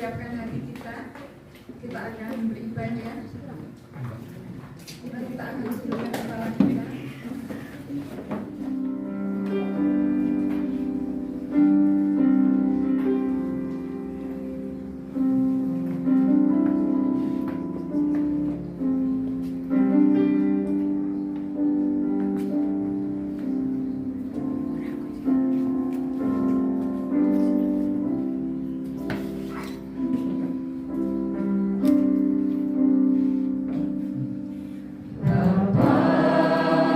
mempersiapkan hati kita. Kita akan beribadah. Kita akan tundukkan kepala kita. Bapa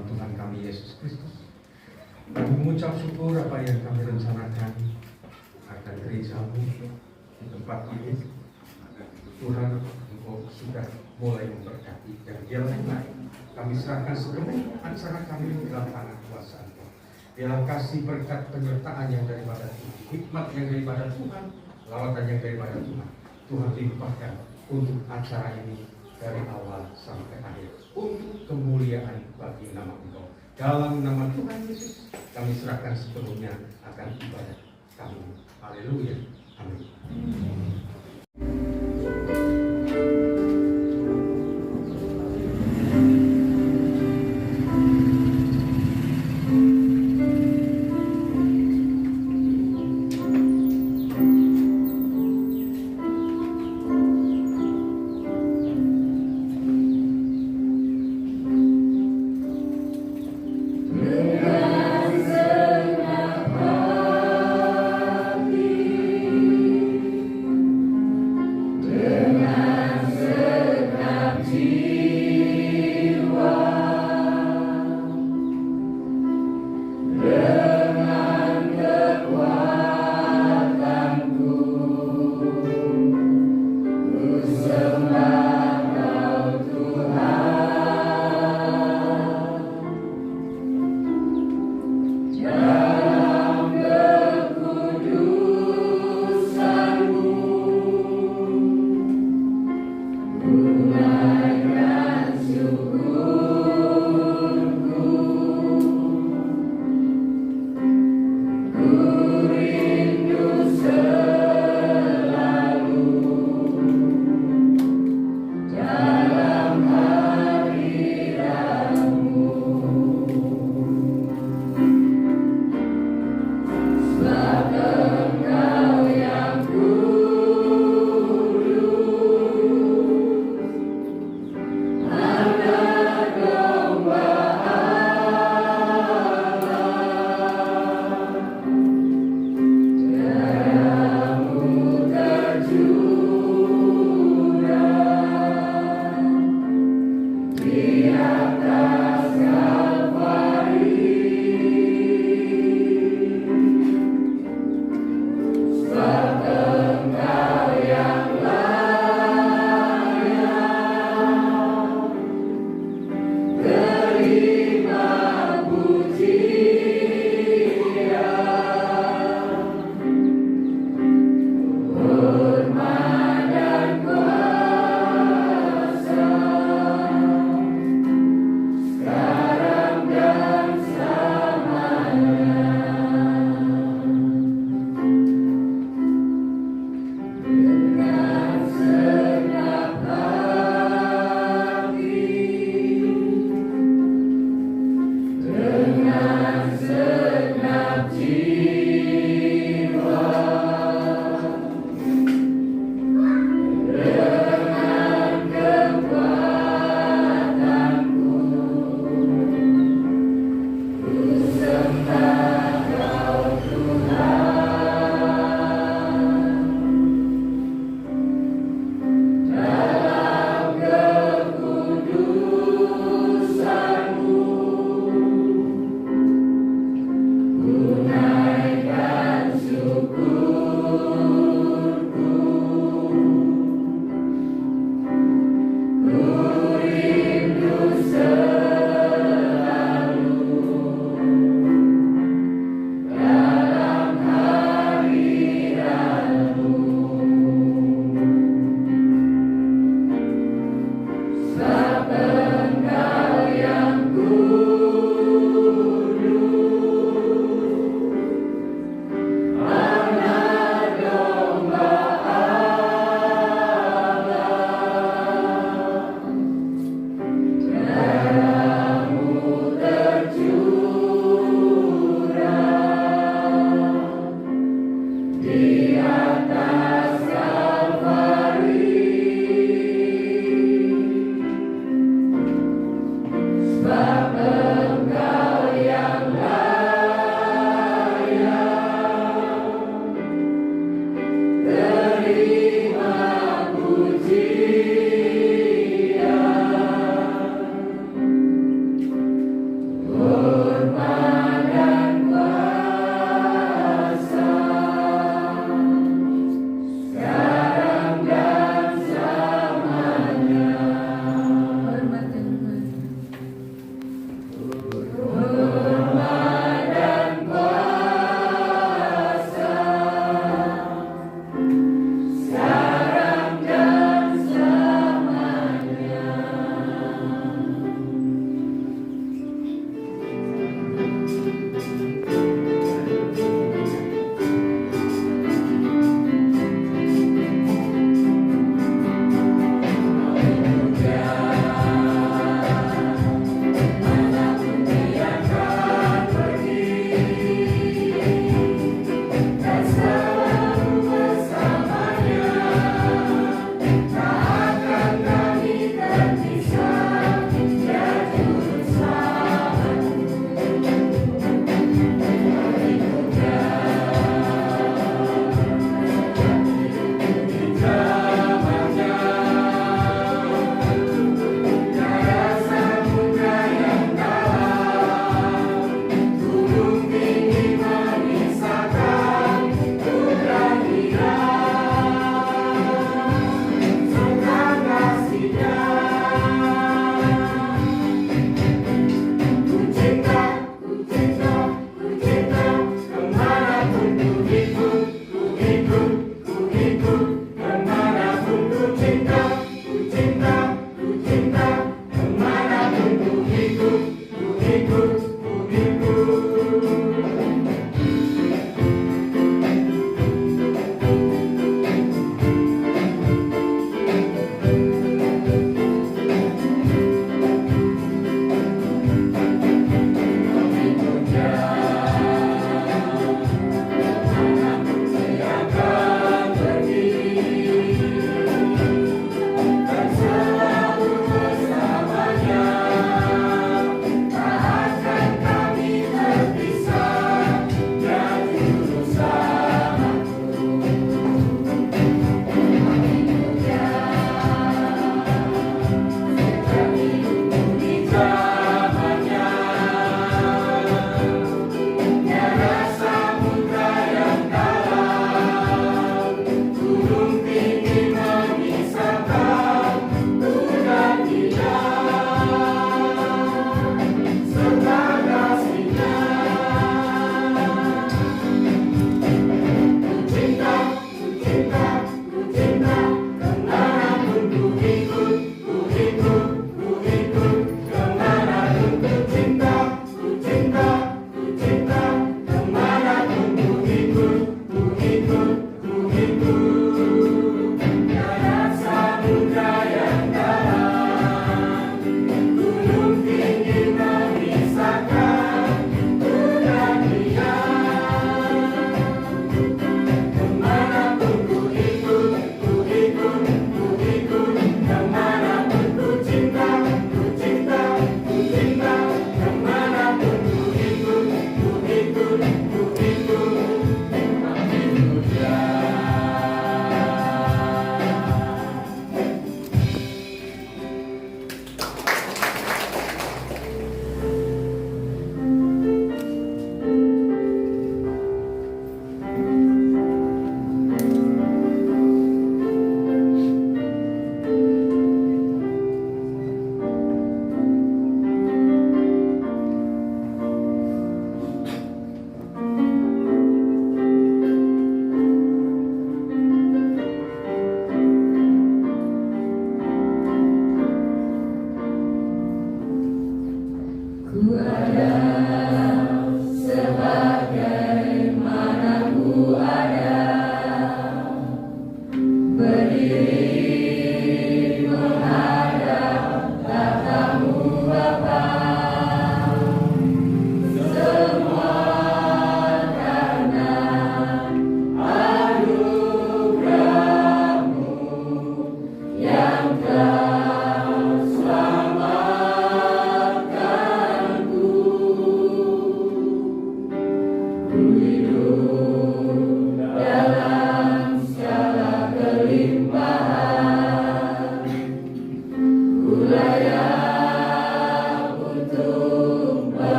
dalam Tuhan kami Yesus Kristus. Kami mengucap syukur apa yang kami rencanakan akan gerejamu di tempat ini. Tuhan, Engkau sudah mulai memberkati dan biarlah kami serahkan sepenuh acara kami dalam tangan kuasa Engkau. Biarlah kasih berkat penyertaan yang daripada Tuhan, hikmat yang daripada Tuhan, lawatan yang daripada Tuhan, Tuhan limpahkan untuk acara ini dari awal sampai akhir, untuk kemuliaan bagi nama Engkau. Dalam nama Tuhan Yesus, kami serahkan sepenuhnya akan ibadah kami. Haleluya. Amin.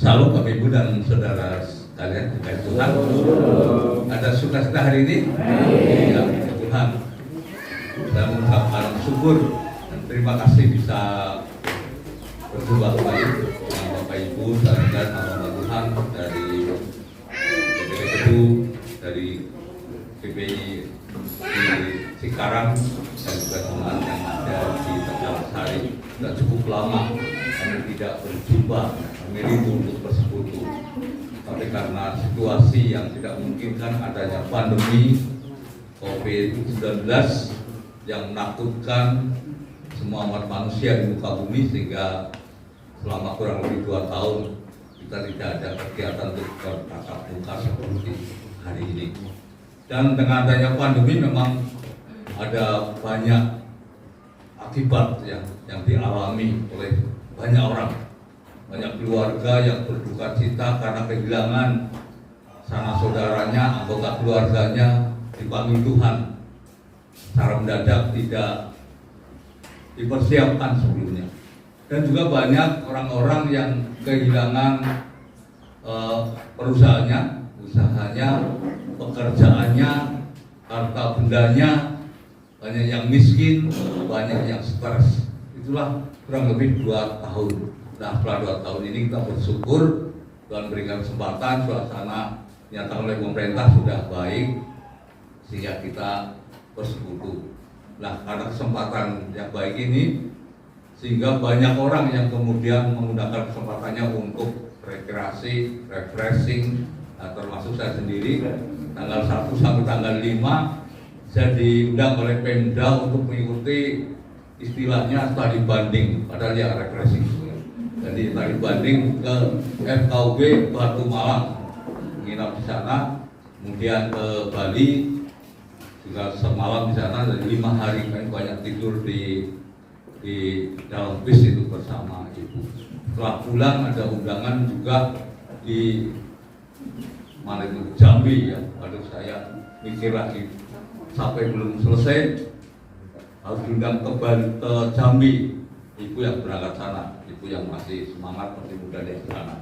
Salam Bapak Ibu dan Saudara sekalian dikasih Tuhan. Ada sukacita hari ini? Ya, Tuhan. Saya mengucapkan syukur dan terima kasih bisa berjumpa kembali dengan Bapak Ibu dan hamba Tuhan dari PPKU, dari PPI di Cikarang dan juga teman yang ada di Tegal Sari. Sudah cukup lama kami tidak berjumpa, rindu untuk bersekutu. Tapi karena situasi yang tidak memungkinkan, adanya pandemi COVID-19 yang menakutkan semua umat manusia di muka bumi, sehingga selama kurang lebih 2 tahun kita tidak ada kegiatan untuk bertatap muka seperti hari ini. Dan dengan adanya pandemi memang ada banyak akibat yang dialami oleh banyak orang, banyak keluarga yang berduka cita karena kehilangan sanak saudaranya, anggota keluarganya dipanggil Tuhan secara mendadak, tidak dipersiapkan sebelumnya. Dan juga banyak orang-orang yang kehilangan perusahaannya, usahanya, pekerjaannya, harta bendanya, banyak yang miskin, banyak yang stres. Itulah kurang lebih 2 tahun. Nah, setelah 2 tahun ini kita bersyukur Tuhan berikan kesempatan, suasana nyata oleh pemerintah sudah baik sehingga kita bersekutu. Nah, karena kesempatan yang baik ini sehingga banyak orang yang kemudian menggunakan kesempatannya untuk rekreasi, refreshing, nah, termasuk saya sendiri tanggal 1 sampai tanggal 5 saya diundang oleh Pemda untuk mengikuti istilahnya studi banding, padahal ya refreshing. Jadi tadi banding ke FKUB Batu Malang, menginap di sana, kemudian ke Bali juga semalam di sana, dan 5 hari kami banyak tidur di dalam bis itu bersama ibu. Setelah pulang ada undangan juga di mana itu Jambi ya, aduh saya mikir lagi sampai belum selesai harus diundang ke Jambi. Ibu yang berangkat sana, ibu yang masih semangat, masih muda di sana.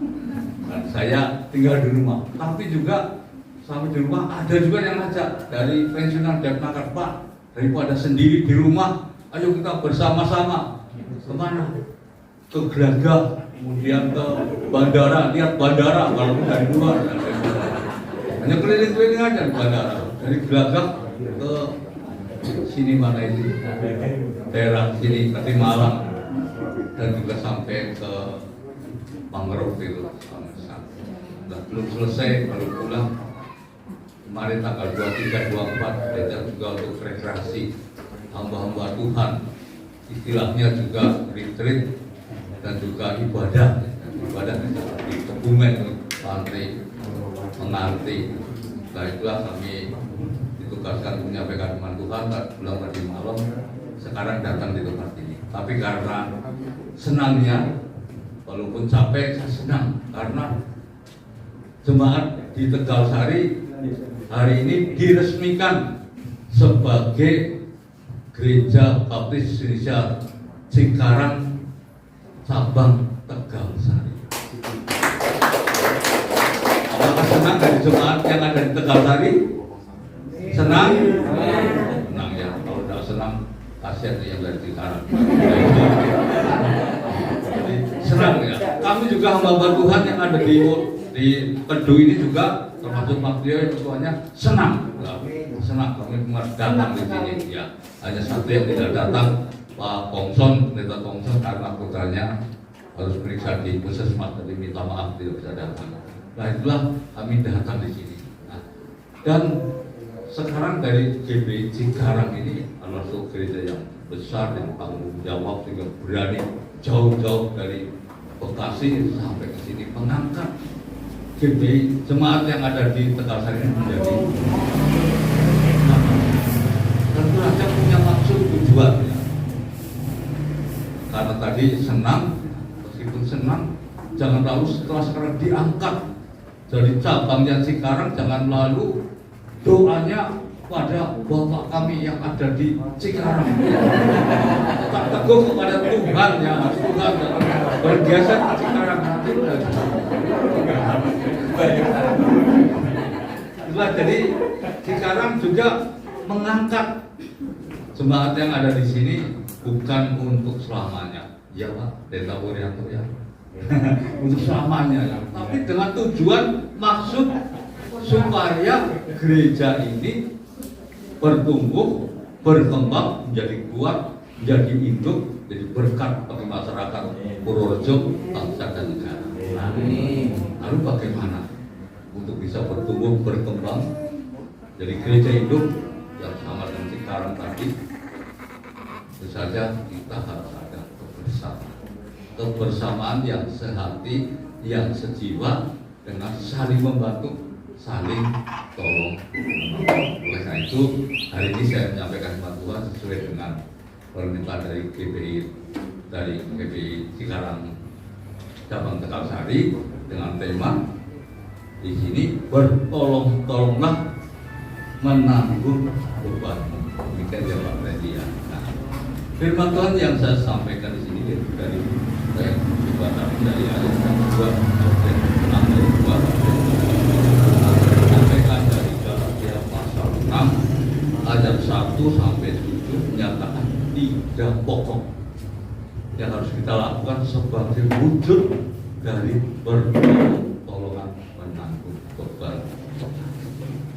Dan saya tinggal di rumah. Tapi juga sampai di rumah ada juga yang ngajak dari pensiunan Depnaker, Pak, daripada sendiri di rumah, ayo kita bersama-sama kemana? Ke Gelagah, kemudian ke bandara, lihat bandara walaupun dari luar. Hanya keliling-keliling aja di bandara, dari Gelagah ke sini mana itu daerah sini tadi Malang, dan juga sampai ke Mangrove itu. Nah, belum selesai baru pulang kemarin tanggal 23, 24 diajak juga untuk rekreasi hamba-hamba Tuhan, istilahnya juga retreat dan juga ibadah di Kebumen, Pantri, Menganti. Nah, itulah kami ditugaskan menyampaikan firman Tuhan pulang tadi malam, sekarang datang di tempat ini. Tapi karena senangnya, walaupun capek, saya senang karena jemaat di Tegal Sari hari ini diresmikan sebagai Gereja Baptis Indonesia Cikarang cabang Tegal Sari. Apakah senang dari jemaat yang ada di Tegal Sari? Senang? Senang ya. Kalau tidak senang, kasihan yang dari Cikarang. Jadi senang ya. Kami juga hamba Tuhan yang ada di Kedu ini juga termasuk Mas Dio yang ketuanya senang kami datang di sini ya. Hanya satu yang tidak datang, Pak Tongson, pendeta Tongson, karena putranya harus periksa di puskesmas, tapi minta maaf tidak bisa datang. Nah itulah kami datang di sini. Nah, dan sekarang dari GBI Cikarang ini adalah suatu gereja yang besar dan tanggung jawab, sehingga berani jauh-jauh dari Bekasi sampai ke sini mengangkat GBI jemaat yang ada di Tegalsari ini menjadi tentu saja punya maksud tujuan ya. Karena tadi senang, meskipun senang, jangan lalu sekarang diangkat dari cabangnya Cikarang, jangan lalu doanya pada Bapak kami yang ada di Cikarang. Tak teguh kepada Tuhan ya, Tuhan bergeser ke Cikarang nanti udah. Itulah jadi Cikarang juga mengangkat jemaat yang ada di sini bukan untuk selamanya, ya Pak, Pendeta Wuryanto ya, untuk selamanya ya. Tapi dengan tujuan maksud supaya gereja ini bertumbuh, berkembang, menjadi kuat, menjadi induk, jadi berkat bagi masyarakat Purworejo, bangsa dan negara. Lalu bagaimana untuk bisa bertumbuh, berkembang, jadi gereja hidup yang sama dengan Cikarang tadi? Tentu saja kita harus ada kebersamaan yang sehati, yang sejiwa, dengan saling membantu, saling tolong. Oleh karena itu hari ini saya menyampaikan bantuan sesuai dengan permintaan dari GBI Cikarang cabang Tegalsari dengan tema di sini bertolong-tolonglah menanggung bebanmu. Demikian ya Pak Media. Nah, firman Tuhan yang saya sampaikan di sini dari saya coba dari ayat 2 sampai 6 sampaikan dari Galatia pasal 6 ayat 1 sampai 7 menyatakan 3 pokok yang harus kita lakukan sebagai wujud dari pertolongan menanggung beban.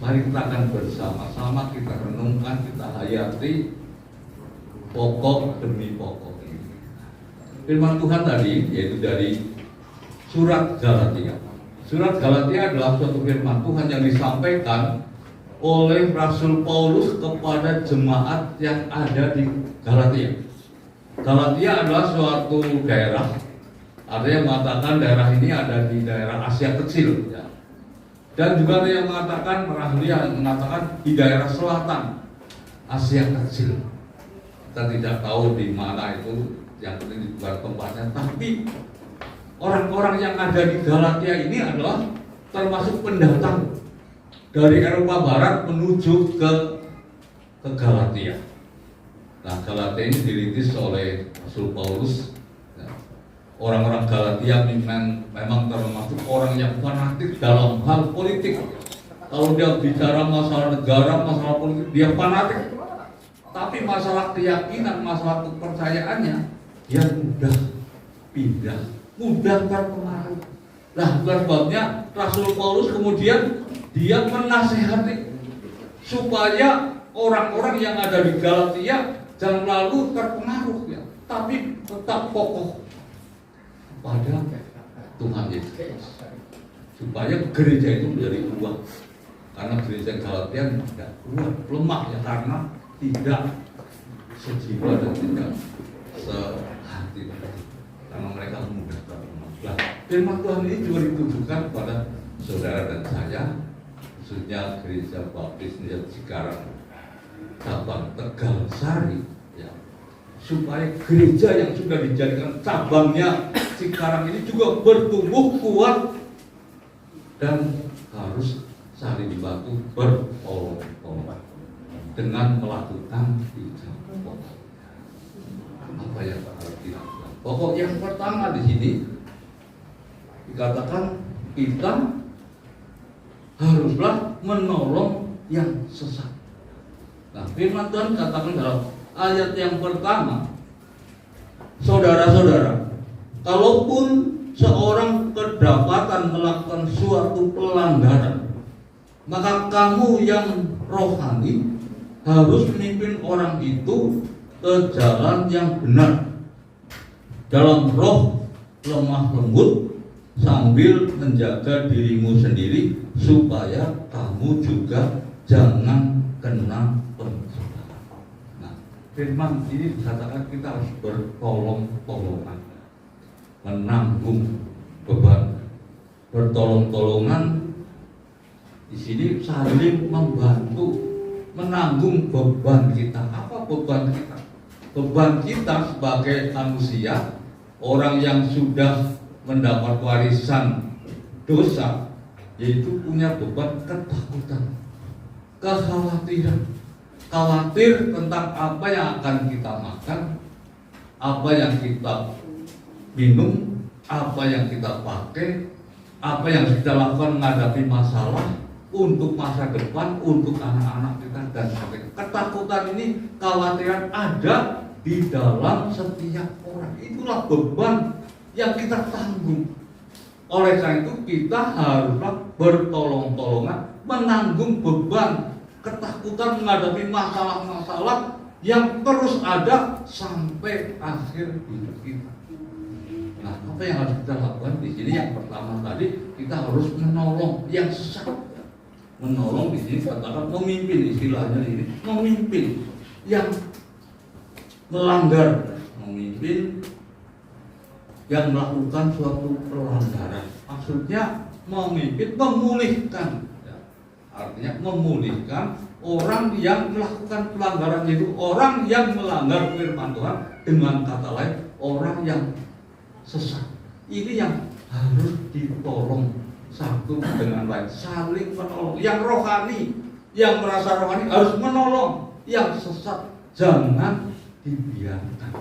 Mari kita akan bersama-sama kita renungkan, kita hayati pokok demi pokok ini. Firman Tuhan tadi yaitu dari surat Galatia. Surat Galatia adalah suatu firman Tuhan yang disampaikan oleh Rasul Paulus kepada jemaat yang ada di Galatia. Galatia adalah suatu daerah. Ada yang mengatakan daerah ini ada di daerah Asia Kecil ya. Dan juga ada yang mengatakan, para ahli yang mengatakan di daerah selatan Asia Kecil. Kita tidak tahu di mana itu, yang penting di luar tempatnya. Tapi orang-orang yang ada di Galatia ini adalah termasuk pendatang dari Eropa Barat menuju ke Galatia. Nah, Galatia ini dirintis oleh Rasul Paulus. Orang-orang Galatia memang termasuk orang yang fanatik dalam hal politik. Kalau dia bicara masalah negara, masalah politik, dia fanatik. Tapi masalah keyakinan, masalah kepercayaannya, dia mudah pindah, mudah terpengaruh. Nah, bukan sebabnya Rasul Paulus kemudian dia menasihati supaya orang-orang yang ada di Galatia jangan lalu terpengaruh ya, tapi tetap kokoh pada Tuhan Yesus, supaya gereja itu menjadi kuat. Karena gereja Galatia tidak kuat, lemah ya, karena tidak sejiwa dan tidak sehati, karena mereka mudah terpengaruh. Nah, firman Tuhan ini juga ditujukan kepada saudara dan saya, khususnya gereja Baptis Cikarang cabang Tegalsari ya, supaya gereja yang sudah dijadikan cabangnya Cikarang ini juga bertumbuh kuat dan harus saling dibantu, bertolong-tolong dengan melakukan 3 pokok. Apa yang harus dilakukan? Pokok yang pertama di sini dikatakan kita haruslah menolong yang sesat. Nah, firman Tuhan katakan dalam ayat yang pertama, saudara-saudara, kalaupun seorang kedapatan melakukan suatu pelanggaran, Maka kamu yang rohani harus memimpin orang itu ke jalan yang benar dalam roh lemah lembut, sambil menjaga dirimu sendiri supaya kamu juga jangan kena pencobaan. Nah, firman ini dikatakan kita harus bertolong-tolongan, menanggung beban, bertolong-tolongan. Di sini saling membantu menanggung beban kita. Apa beban kita? Beban kita sebagai manusia, orang yang sudah mendapat warisan dosa, yaitu punya beban ketakutan, kekhawatiran, khawatir tentang apa yang akan kita makan, apa yang kita minum, apa yang kita pakai, apa yang kita lakukan menghadapi masalah untuk masa depan, untuk anak-anak kita dan sebagainya. Ketakutan ini, kekhawatiran ada di dalam setiap orang. Itulah beban yang kita tanggung. Oleh karena itu kita haruslah bertolong-tolongan menanggung beban ketakutan menghadapi masalah-masalah yang terus ada sampai akhir hidup kita. Nah, apa yang harus kita lakukan di sini? Yang pertama tadi, kita harus menolong yang sesat. Menolong di sini katakan memimpin, istilahnya ini memimpin yang melanggar, memimpin yang melakukan suatu pelanggaran. Maksudnya memimpin, memulihkan, ya. Artinya memulihkan orang yang melakukan pelanggaran, itu orang yang melanggar firman Tuhan. Dengan kata lain, orang yang sesat. Ini yang harus ditolong satu dengan lain, saling menolong. Yang rohani, yang merasa rohani harus menolong. Yang sesat jangan dibiarkan.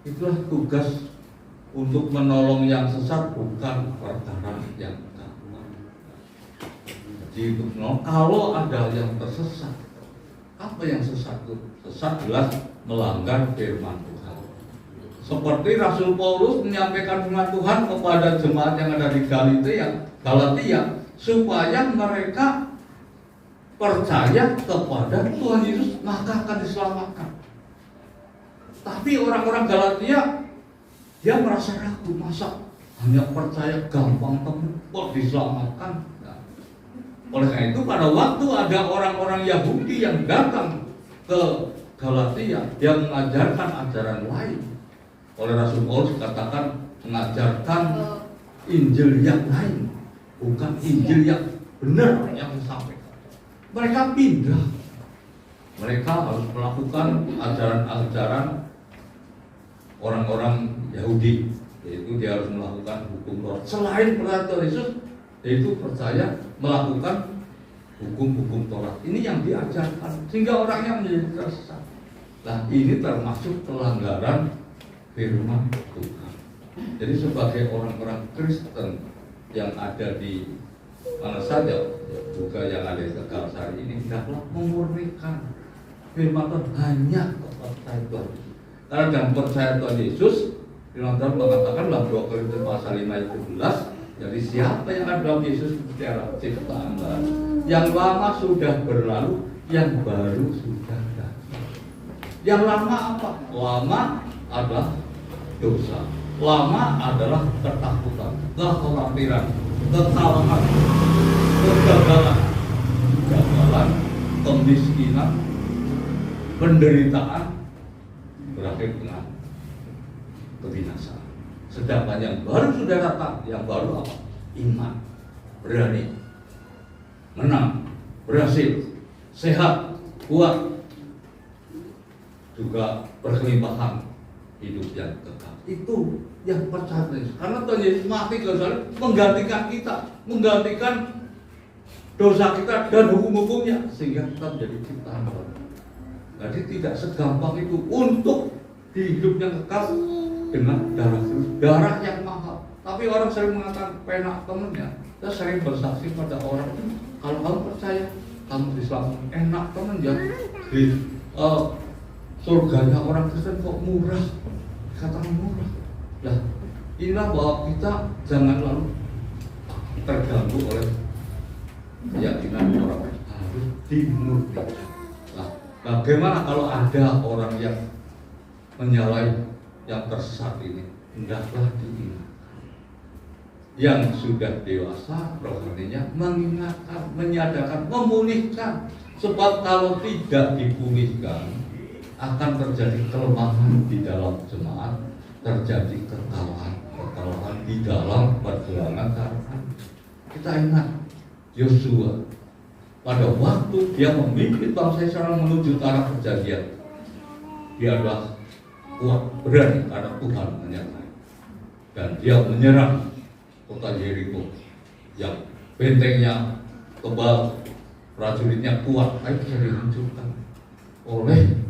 Itulah tugas untuk menolong yang sesat, bukan perkara yang gampang. Jadi untuk menolong, kalau ada yang tersesat, apa yang sesat itu? Sesat jelas melanggar firman Tuhan. Seperti Rasul Paulus menyampaikan firman Tuhan kepada jemaat yang ada di Galatia, supaya mereka percaya kepada Tuhan Yesus, maka akan diselamatkan. Tapi orang-orang Galatia, dia merasa ragu, masa hanya percaya gampang kok diselamatkan. Nah, oleh karena itu pada waktu ada orang-orang Yahudi yang datang ke Galatia, yang mengajarkan ajaran lain. Oleh Rasul Paulus katakan mengajarkan Injil yang lain, bukan Injil yang benar yang disampaikan. Mereka pindah. Mereka harus melakukan ajaran-ajaran orang-orang Yahudi, yaitu dia harus melakukan hukum Taurat. Selain percaya Yesus, yaitu percaya melakukan hukum-hukum Taurat. Ini yang diajarkan sehingga orangnya menjadi tersesat. Nah, ini termasuk pelanggaran firman Tuhan. Jadi sebagai orang-orang Kristen yang ada di mana saja, juga yang ada di Tegalsari ini, hendaklah memurnikan firman Tuhan hanya kepada Tuhan. Karena dengan percaya Tuhan Yesus, firman Tuhan mengatakan dalam 2 Korintus pasal 5 ayat 17, jadi siapa yang ada dalam Yesus secara ciptaan baru, yang lama sudah berlalu, yang baru sudah datang. Yang lama apa? Lama adalah dosa, lama adalah ketakutan, kekhawatiran, kekalahan, kegagalan, kemiskinan, penderitaan, berakhir dengan kebinasaan. Sedangkan yang baru sudah datang, yang baru apa? Iman, berani, menang, berhasil, sehat, kuat, juga berkelimpahan hidup yang kekal. Itu yang percaya Yesus. Karena Tuhan Yesus mati ke sana menggantikan kita, menggantikan dosa kita dan hukum-hukumnya, sehingga kita menjadi ciptaan baru. Jadi tidak segampang itu untuk hidup yang kekal dengan darah Kristus, darah yang mahal. Tapi orang sering mengatakan penak temennya, kita sering bersaksi pada orang, kalau kamu percaya kamu diselamatkan, enak temen ya. Di surganya orang Kristen kok murah, katakan murah. Nah, inilah bahwa kita jangan lalu terganggu oleh keyakinan orang harus dimurnikan. Nah, bagaimana kalau ada orang yang menyalahi yang tersesat ini? Hendaklah diingatkan. Yang sudah dewasa rohaninya mengingatkan, menyadarkan, memulihkan. Sebab kalau tidak dipulihkan akan terjadi kelemahan di dalam jemaat, terjadi kekalahan di dalam perjuangan karena kita ingat Yosua pada waktu dia memimpin bangsa Israel menuju tanah perjanjian, dia adalah kuat, berani karena Tuhan menyertai, dan dia menyerang kota Yeriko yang bentengnya tebal, prajuritnya kuat, akhirnya dihancurkan oleh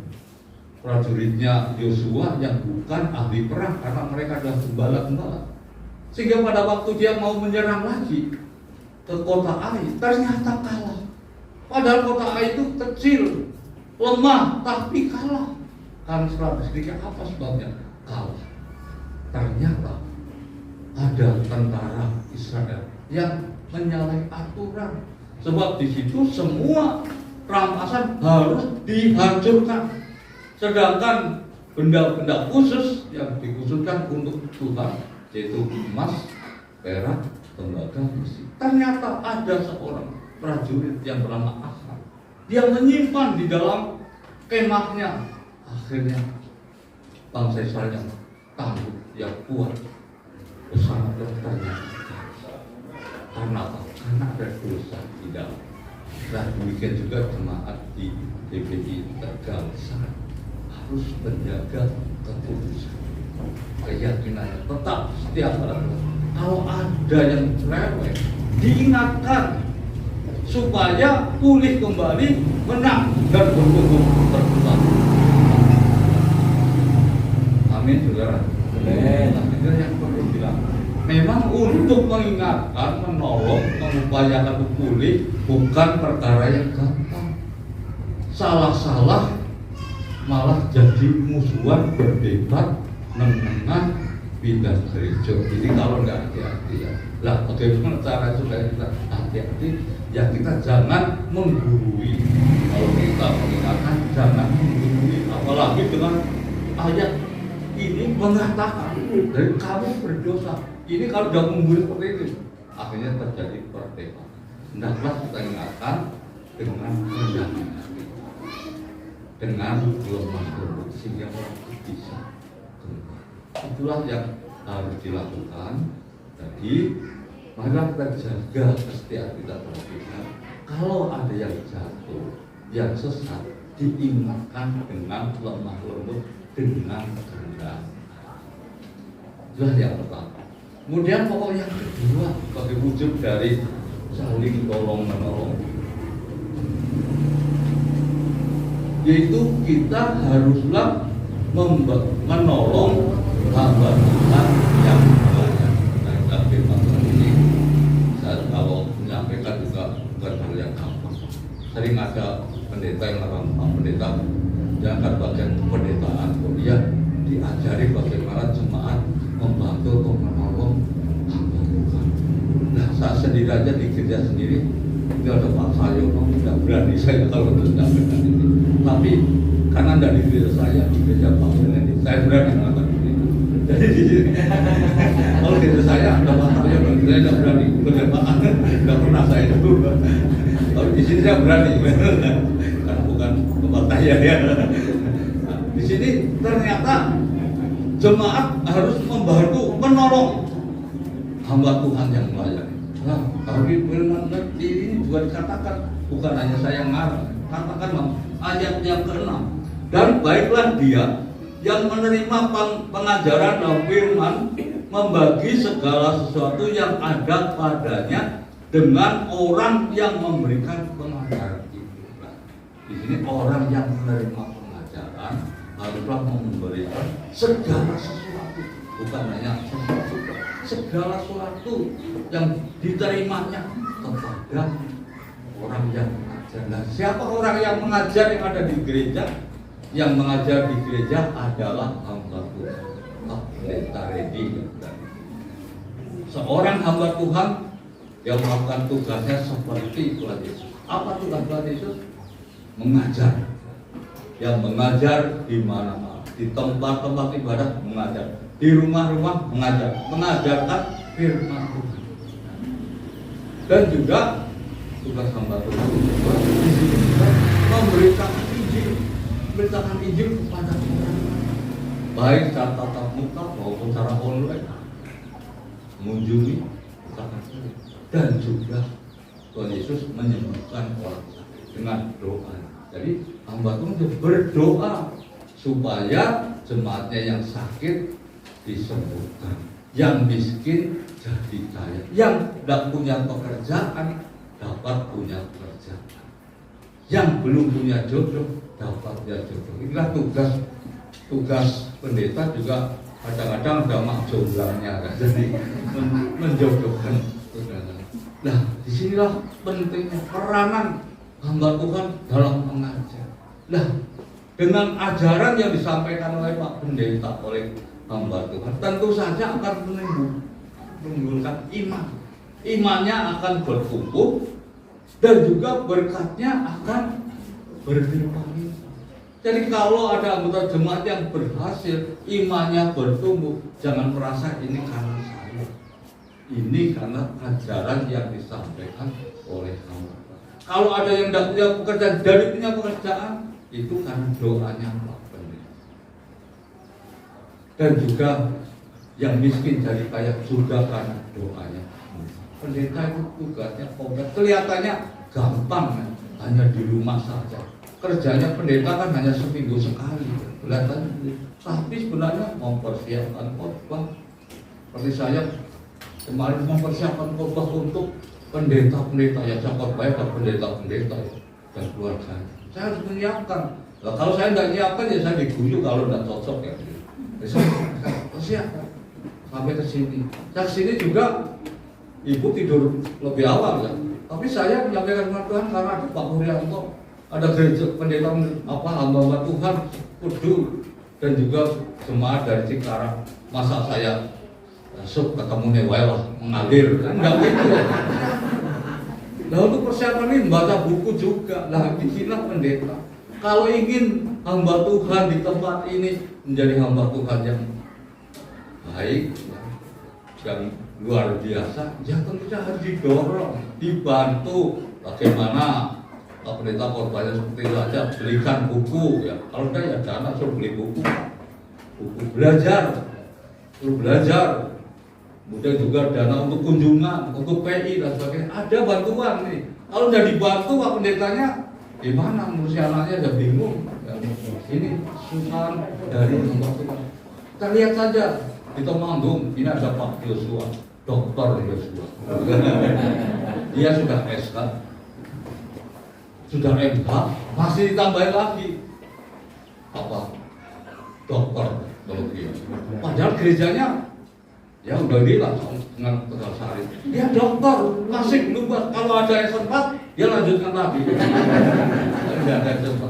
prajuritnya Yosua yang bukan ahli perang karena mereka adalah gembala-gembala. Sehingga pada waktu dia mau menyerang lagi ke kota Ai, ternyata kalah. Padahal kota Ai itu kecil, lemah, tapi kalah. Karena sedikit apa sebabnya? Kalah. Ternyata ada tentara Israel yang menyalahi aturan. Sebab di situ semua rampasan harus dihancurkan. Sedangkan benda-benda khusus yang dikhususkan untuk Tuhan, yaitu emas, perak, tembaga, besi. Ternyata ada seorang prajurit yang bernama Ahab. Dia menyimpan di dalam kemahnya. Akhirnya bangsa Israel yang tangguh, yang kuat, bersama ternyata karena apa? Karena ada dosa di dalam. Nah, demikian juga jemaat di DPI Tegal harus menjaga kekudusan, keyakinannya tetap setiap orang. Kalau ada yang cerewet, diingatkan supaya pulih kembali, menang dan bertumbuh berkembang. Amin, saudara. Nah, itu yang perlu bilang. Memang untuk mengingatkan, menolong, mengupayakan pulih bukan perkara yang gampang. Salah-salah malah jadi musuhan, berdebat, menengah, pindah gereja. Jadi kalau nggak hati-hati ya, lah bagaimana cara supaya kita hati-hati? Ya kita jangan menggurui. Kalau kita mengingatkan, jangan menggurui. Apalagi dengan ayat ini mengatakan dari kamu berdosa. Ini kalau sudah menggurui seperti itu, akhirnya terjadi perdebatan. Hendaklah kita ingatkan dengan rendah hati, dengan lemah lembut, sehingga orang bisa kembali. Itulah yang harus dilakukan. Jadi maka kita jaga kesetiaan kita terhadap Tuhan. Kalau ada yang jatuh, yang sesat, diingatkan dengan lemah lembut, dengan kerendahan. Itulah yang pertama. Kemudian pokok yang kedua sebagai wujud dari saling tolong menolong, yaitu kita haruslah menolong hamba Tuhan yang banyak. Nah, firman Tuhan ini saya kalau menyampaikan juga bukan hal yang gampang. Sering ada pendeta yang merampas, pendeta yang akan bagian kependetaan, dia diajari bagaimana jemaat membantu atau menolong hamba Tuhan. Nah, saya sendiri aja di gereja sendiri, itu ada Pak Sayono, tidak berani saya kalau menyampaikan ini. Tapi karena tidak di gereja saya, di gereja Pak Sayono, saya berani mengatakan ini. Jadi di sini, kalau di gereja saya ada Pak Sayono, saya tidak berani berdebat, tidak pernah saya itu. Kalau di sini saya berani, karena bukan tempat saya ya. Nah, di sini ternyata jemaat harus membantu, menolong hamba Tuhan yang melayani. Nah, kalau di firman ini juga dikatakan, bukan hanya saya yang ngarang, katakan ayat yang ke-6. Dan baiklah dia yang menerima pengajaran dalam firman, membagi segala sesuatu yang ada padanya dengan orang yang memberikan pengajaran itu. Nah, di sini orang yang menerima pengajaran haruslah memberikan segala sesuatu, bukan hanya sesuatu, segala sesuatu yang diterimanya kepada orang yang mengajar. Nah, siapa orang yang mengajar yang ada di gereja? Yang mengajar di gereja adalah hamba Tuhan, pendeta Redi. Seorang hamba Tuhan Dia melakukan tugasnya seperti Tuhan Yesus. Apa tugas Tuhan Yesus? Mengajar. Yang mengajar di mana-mana, di tempat-tempat ibadah mengajar, di rumah-rumah mengajar, mengajarkan firman Tuhan. Dan juga tugas hamba Tuhan memberitakan Injil kepada orang, baik secara tatap muka maupun secara online, mengunjungi, dan juga Tuhan Yesus menyembuhkan orang dengan doa. Jadi hamba Tuhan berdoa supaya jemaatnya yang sakit disembuhkan, yang miskin jadi kaya, yang tidak punya pekerjaan dapat punya pekerjaan, yang belum punya jodoh dapat punya jodoh. Inilah tugas pendeta juga kadang-kadang ada maksudnya kan? Jadi menjodohkan saudara. Nah, disinilah pentingnya peranan hamba Tuhan dalam mengajar. Nah, dengan ajaran yang disampaikan oleh Pak Pendeta, oleh hamba Tuhan, tentu saja akan menimbulkan iman. Imannya akan bertumbuh dan juga berkatnya akan berlimpah-limpah. Jadi kalau ada anggota jemaat yang berhasil, imannya bertumbuh, jangan merasa ini karena saya. Ini karena ajaran yang disampaikan oleh hamba. Kalau ada yang tidak punya pekerjaan, dari punya pekerjaan, itu karena doanya Pak Pendeta. Dan juga yang miskin jadi kaya juga karena doanya. Pendeta itu tugasnya kompleks. Kelihatannya gampang, hanya di rumah saja. Kerjanya pendeta kan hanya seminggu sekali, kelihatannya. Tapi sebenarnya mempersiapkan khotbah. Seperti saya kemarin mempersiapkan khotbah untuk pendeta-pendeta yang saya khotbah, pendeta-pendeta dan keluarga. Saya harus menyiapkan. Nah, kalau saya tidak menyiapkan ya saya diguyu kalau tidak cocok ya. Saya persiapkan sampai ke sini. Saya ke sini juga ibu tidur lebih awal ya. Tapi saya menyampaikan firman Tuhan karena ada Pak Murianto, ada gereja pendeta hamba Tuhan Kudu dan juga jemaat dari Cikarang. Masa saya masuk ketemu Newela mengalir kan enggak gitu ya. Nah, untuk persiapan ini membaca buku juga. Nah, disinilah pendeta. Kalau ingin hamba Tuhan di tempat ini menjadi hamba Tuhan yang baik, yang luar biasa, ya tentunya harus didorong, dibantu. Bagaimana pendeta korbannya seperti itu aja, belikan buku ya. Kalau enggak ya dana suruh beli buku belajar, suruh belajar. Kemudian juga dana untuk kunjungan, untuk PI dan sebagainya. Ada bantuan nih. Kalau udah dibantu Pak Pendetanya, gimana ngurus anaknya udah bingung. Ya, ini sumbangan dari hamba Tuhan. Kita lihat saja di Temanggung, ini ada Pak Yosua, Dr. Yosua. Dia sudah SK, sudah MH, masih ditambahin lagi apa? Dokter kalau dia. Padahal gerejanya ya udah bilang dengan Tegal Sari, dia dokter, kasih lupa. Kalau ada S4, dia lanjutkan lagi. Tidak ada S4.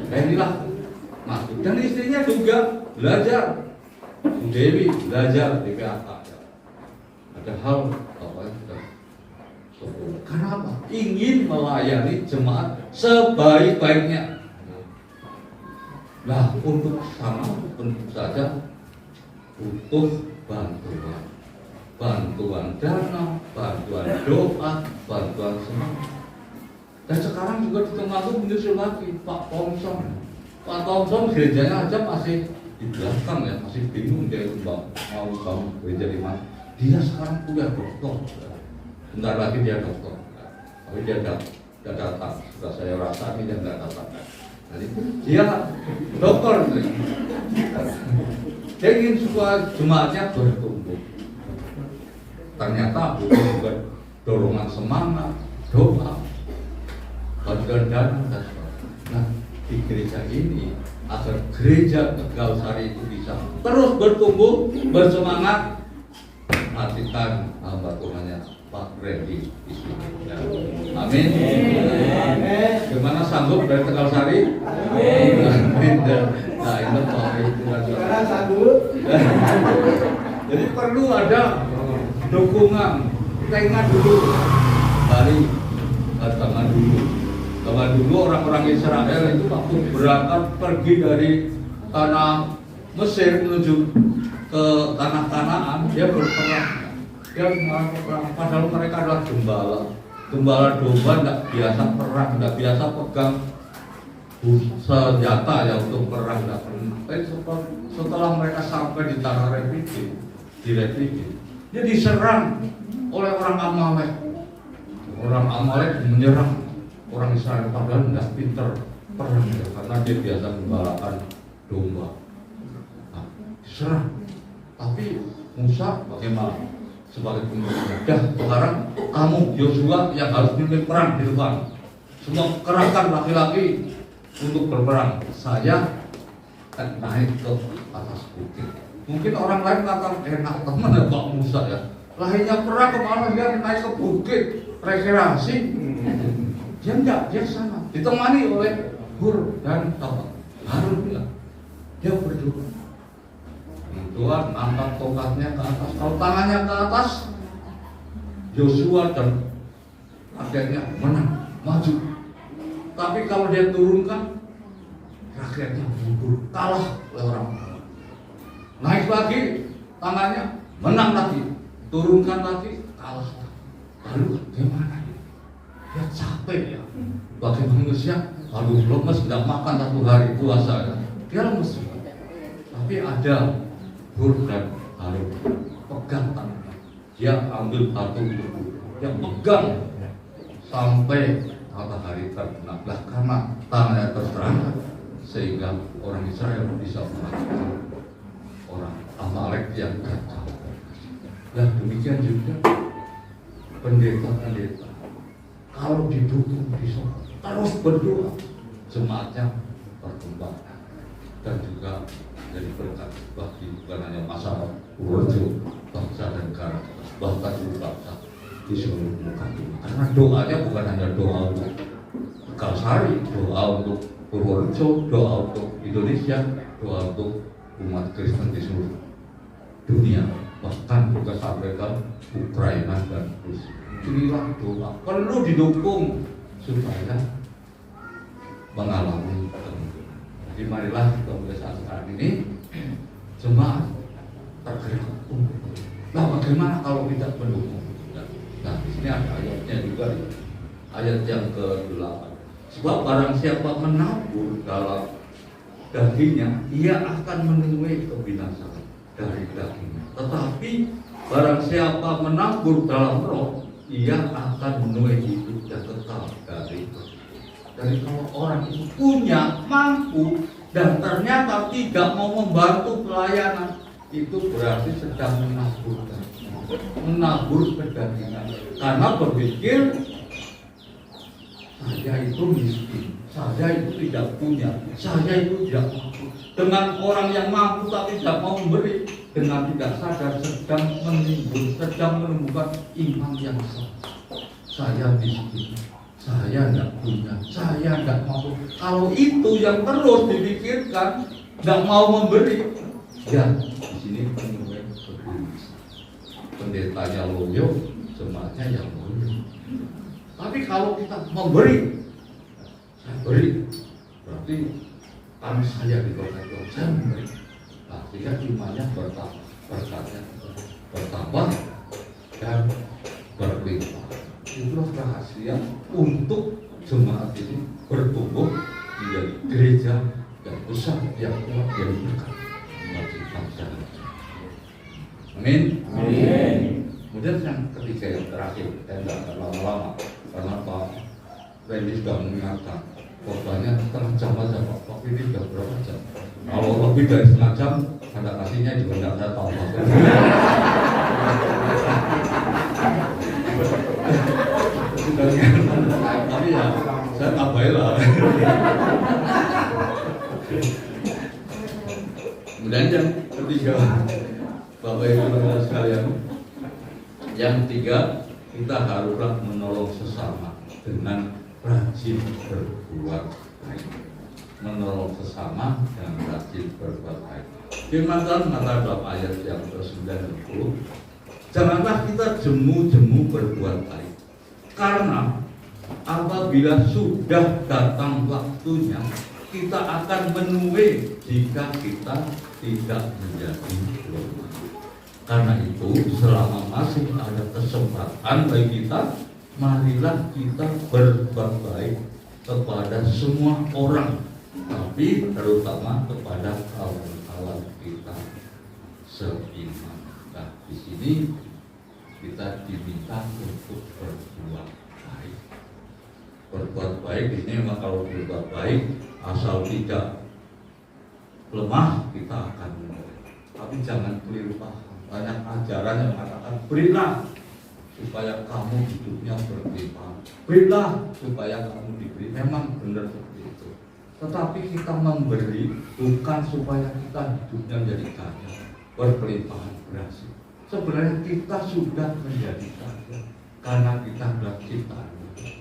Nah, inilah masuk. Dan istrinya juga belajar, Bu Dewi belajar di PAK. Ada hal apa itu? Karena apa? Ingin melayani jemaat sebaik-baiknya. Nah, untuk sama tentu saja butuh bantuan dana, bantuan doa, bantuan semangat. Dan sekarang juga di Temanggung menyusul lagi Pak Thompson gerejanya aja masih di belakang ya, masih bingung dia mau bangun gereja di mana. Dia sekarang punya dokter, bentar lagi dia dokter, tapi dia tidak datang. Sudah saya rasa ini dia tidak datang. Jadi dia dokter. Dia ingin supaya jemaatnya bertumbuh. Ternyata butuh juga dorongan semangat, doa, bantuan dana dan sebagainya. Nah, di gereja ini agar gereja Tegal Sari itu bisa terus bertumbuh, bersemangat, matikan hamba Tuhannya Pak Randy di sini. Amin. Gimana sanggup dari Tegal Sari? Amin. Nah, itu Pak itu sanggup. Jadi perlu ada dukungan kita ingat dulu dari zaman dulu orang-orang Israel itu waktu berangkat pergi dari tanah Mesir menuju ke tanah Kanaan, dia berperang. Dia berperang, padahal mereka adalah gembala domba, tidak biasa perang, tidak biasa pegang senjata ya untuk perang. Setelah mereka sampai di tanah Refidim, dia diserang oleh orang Amalek. Orang Amalek menyerang orang Israel, padahal tidak pintar perang ya, karena dia biasa gembalakan domba. Nah, diserang. Tapi Musa bagaimana? Sebagai pemimpinnya, sekarang kamu Yosua yang harus memimpin perang di depan. Semua kerahkan laki-laki untuk berperang. Saya akan naik ke atas bukit. Mungkin orang lain kata enak teman ya Pak Musa ya. Lahirnya perang kemana dia naik ke bukit rekreasi? Dia enggak, dia sana ditemani oleh Hur dan Harun ya. Dia berdoa. Tuhan angkat tongkatnya ke atas. Kalau tangannya ke atas, Yosua dan rakyatnya menang, maju. Tapi kalau dia turunkan, rakyatnya mundur, kalah oleh orang. Naik lagi tangannya, menang lagi. Turunkan lagi, kalah. Lalu bagaimana? Dia capek ya. Bagi manusia, lalu lemes, tidak makan 1 hari puasa ya. Dia lemes. Tapi ada Hur dan Harun pegang tangannya. Dia ambil batu itu, dia pegang sampai matahari terbenam. Karena tangannya terserangkat, sehingga orang Israel bisa melakukan orang Amalek yang kacau. Dan demikian juga pendeta-pendeta, kalau didukung bisa terus berdoa, jemaatnya berkembang dan juga jadi berkat bagi bukan hanya masyarakat Purworejo, bangsa dan negara, bahkan juga bangsa di seluruh muka bumi. Karena doanya bukan hanya doa untuk Tegalsari, doa untuk Purworejo, doa untuk Indonesia, doa untuk umat Kristen di seluruh dunia, bahkan juga sampaikan Ukraina dan Rusia. Inilah doa perlu didukung supaya mengalami kemenangan. Jadi marilah kita mulai saat sekarang ini jemaat tergerak untuk. Nah, bagaimana kalau kita mendukung? Nah, di sini ada ayatnya juga, ayat yang ke-8. Sebab barang siapa menabur dalam dagingnya, ia akan menuai kebinasaan dari dagingnya. Tetapi barang siapa menabur dalam roh, ia akan menuai hidup yang kekal dari roh. Jadi kalau orang itu punya, mampu, dan ternyata tidak mau membantu pelayanan, itu berarti sedang menabur kedagingan. Karena berpikir saya itu miskin, saya itu tidak punya, saya itu tidak mampu. Dengan orang yang mampu tapi tidak mau memberi, dengan tidak sadar sedang menumbuhkan iman yang salah. Saya miskin, saya tidak punya, saya tidak mampu. Kalau itu yang terus dipikirkan, tidak mau memberi, ya di sini penuh pendetanya loyo, jemaatnya yang loyo. Tapi kalau kita memberi, saya beri, berarti kami saya diberkati Tuhan, saya memberi. Nah, sehingga imannya bertambah, berkatnya bertambah dan berlimpah. Itulah rahasia untuk jemaat ini bertumbuh menjadi gereja yang besar, yang kuat, yang berkat bagi bangsa. Amin. Amin. Kemudian yang ketiga, yang terakhir, saya tidak akan lama-lama karena Pak Randy sudah mengingatkan korbannya setengah jam saja Pak. Ini sudah berapa jam? Kalau lebih dari setengah jam, ada kasihnya juga tidak saya tahu. Tapi ya saya tambahin lah. Kemudian yang ketiga, Bapak Ibu saudara sekalian, yang ketiga, kita haruslah menolong sesama dengan rajin berbuat baik. Menolong sesama dan rajin berbuat baik. Firman Tuhan mengatakan dalam ayat yang ke-90, Janganlah kita jemu-jemu berbuat baik. Karena apabila sudah datang waktunya, kita akan menuai jika kita tidak menjadi lemah. Karena itu, selama masih ada kesempatan bagi kita, marilah kita berbuat baik kepada semua orang, tapi terutama kepada kawan-kawan kita seiman. Nah, di sini kita diminta untuk berbuat baik. Berbuat baik ini memang kalau berbuat baik asal tidak lemah kita akan menolak. Tapi jangan keliru paham. Banyak ajaran yang mengatakan berilah supaya kamu hidupnya berlimpah. Berilah supaya kamu diberi. Memang benar seperti itu. Tetapi kita memberi bukan supaya kita hidupnya menjadi kaya, berkelimpahan berhasil. Sebenarnya kita sudah menjadi kaya karena kita adalah ciptaan.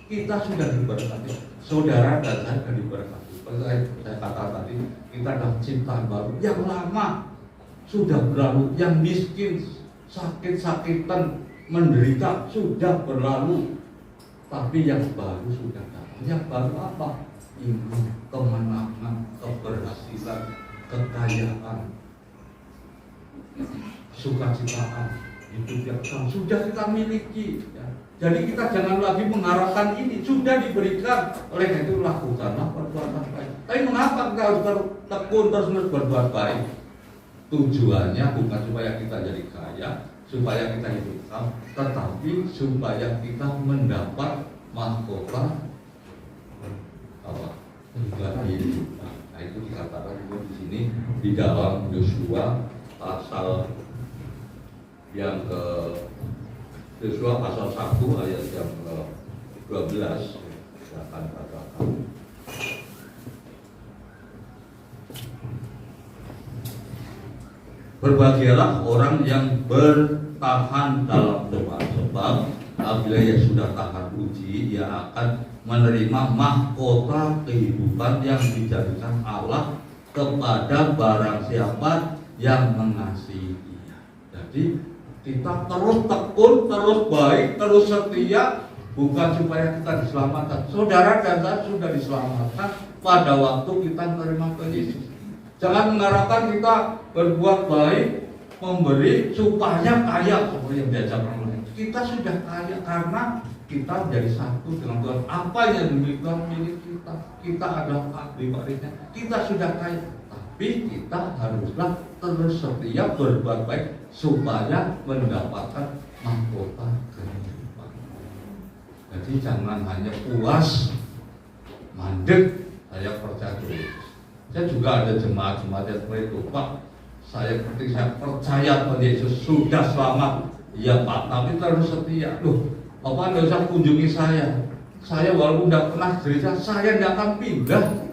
Kita sudah diberkati. Saudara dan saya sudah diberkati. Saya kata tadi, kita adalah ciptaan baru. Yang lama sudah berlalu, yang miskin, sakit-sakitan, menderita sudah berlalu. Tapi yang baru sudah datang. Yang baru apa? Iman, kemenangan, keberhasilan, kekayaan, sukacitaan, hidup yang sudah kita miliki. Ya. Jadi kita jangan lagi mengharapkan ini, sudah diberikan. Oleh itu lakukanlah perbuatan baik. Tapi mengapa kita harus tekun terus berbuat baik? Tujuannya bukan supaya kita jadi kaya, supaya kita hidup kekal, tetapi supaya kita mendapat mahkota apa? Kehidupan. Nah, itu dikatakan di sini di dalam Yosua pasal yang ke Yosua pasal 1 ayat yang ke-12 akan katakan. Berbahagialah orang yang bertahan dalam doa, sebab apabila ia sudah tahan uji, ia akan menerima mahkota kehidupan yang dijadikan Allah kepada barang siapa yang mengasihi dia. Jadi kita terus tekun, terus baik, terus setia, bukan supaya kita diselamatkan. Saudara dan saya sudah diselamatkan pada waktu kita menerima ke Yesus. Jangan mengharapkan kita berbuat baik, memberi supaya kaya seperti yang diajarkan oleh kita. Sudah kaya karena kita menjadi satu dengan Tuhan. Apa yang dimiliki Tuhan milik kita. Kita adalah ahli warisnya. Kita sudah kaya, tapi kita haruslah terus setia berbuat baik supaya mendapatkan mahkota kehidupan. Jadi jangan hanya puas mandek saya percaya Yesus. Saya juga ada jemaat-jemaat yang seperti itu, Pak. Saya percaya pada Yesus sudah selamat. Iya Pak, tapi terus setia. Loh, Bapak tidak usah kunjungi saya. Saya walaupun tidak pernah gereja, saya tidak akan pindah.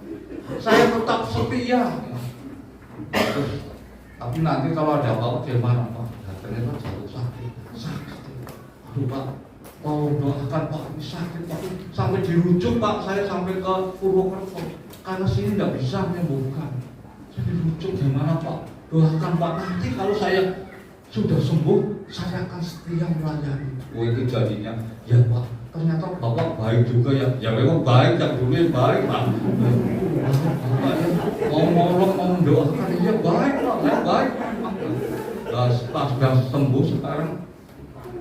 Saya tetap setia. Terus, tapi nanti kalau ada apa-apa gimana Pak? Ternyata jatuh sakit. Aduh Pak, doakan Pak, ini sakit Pak. Sampai dirujuk Pak, saya sampai ke Purwokerto. Karena sini tidak bisa menyembuhkan. Saya dirujuk gimana Pak? Doakan Pak, nanti kalau saya sudah sembuh, saya akan setia melayani. Oh itu jadinya, ya Pak, ternyata Bapak baik juga ya. Ya memang baik, yang dulu yang baik Pak. Bapak ya, mau nolong, mau mendoakan, ya baik Pak, ya baik. Pas sudah sembuh sekarang,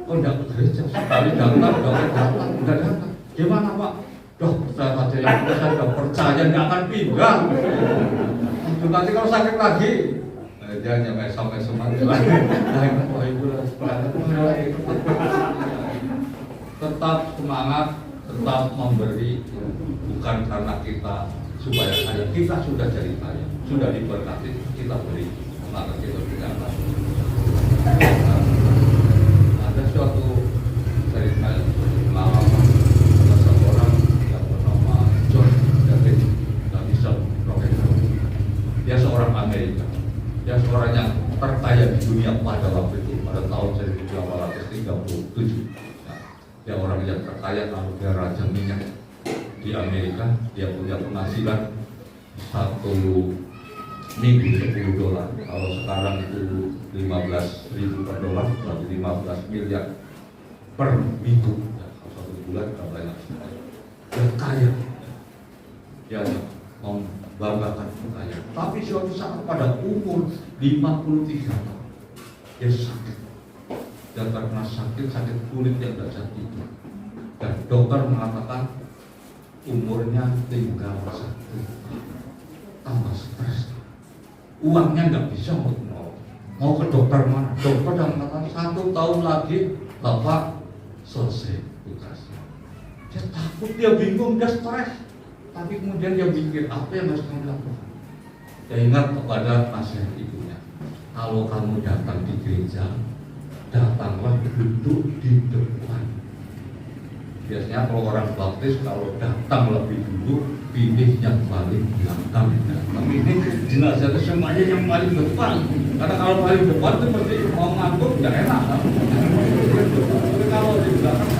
kok tidak ke gereja? Sekali datang, tidak datang. Gimana Pak? Saya saja yang saya sudah percaya tidak akan pindah. Nanti kalau sakit lagi, dia hanya sampai semangat lagi. Tetap semangat, tetap memberi, bukan karena kita supaya kaya. Kita sudah jadi kaya, sudah diberkati, kita beri, maka kita tidak lagi. Ada suatu cerita pengalaman seorang yang bernama John David Davison Rockefeller. Dia seorang Amerika. Dia seorang yang terkaya di dunia pada waktu itu, pada tahun 1837. Nah, dia orang yang terkaya, lalu dia raja minyak di Amerika. Dia punya penghasilan 1 minggu $10. Kalau sekarang itu 15.000 per dolar, berarti 15 miliar per minggu. Ya, kalau 1 bulan tidak banyak sekali. Dia kaya, dia membanggakan kekayaan. Tapi suatu saat pada umur 53 tahun, dia sakit. Dia terkena sakit kulit yang tidak bisa tidur. Dan dokter mengatakan umurnya tinggal 1 tahun. Tambah stres. Uangnya nggak bisa mau ke dokter mana? Dokter yang mengatakan 1 tahun lagi Bapak selesai tugasnya. Dia takut, dia bingung, dia stres. Tapi kemudian dia pikir apa yang harus kamu lakukan. Dia ingat kepada nasihat ibunya. Kalau kamu datang di gereja, datanglah duduk di depan. Biasanya kalau orang baptis kalau datang lebih dulu, pilih yang paling belakang. Tapi ini jenazah itu semuanya yang paling depan. Karena kalau paling depan itu pasti mau ngantuk nggak enak kan? Tapi kalau di belakang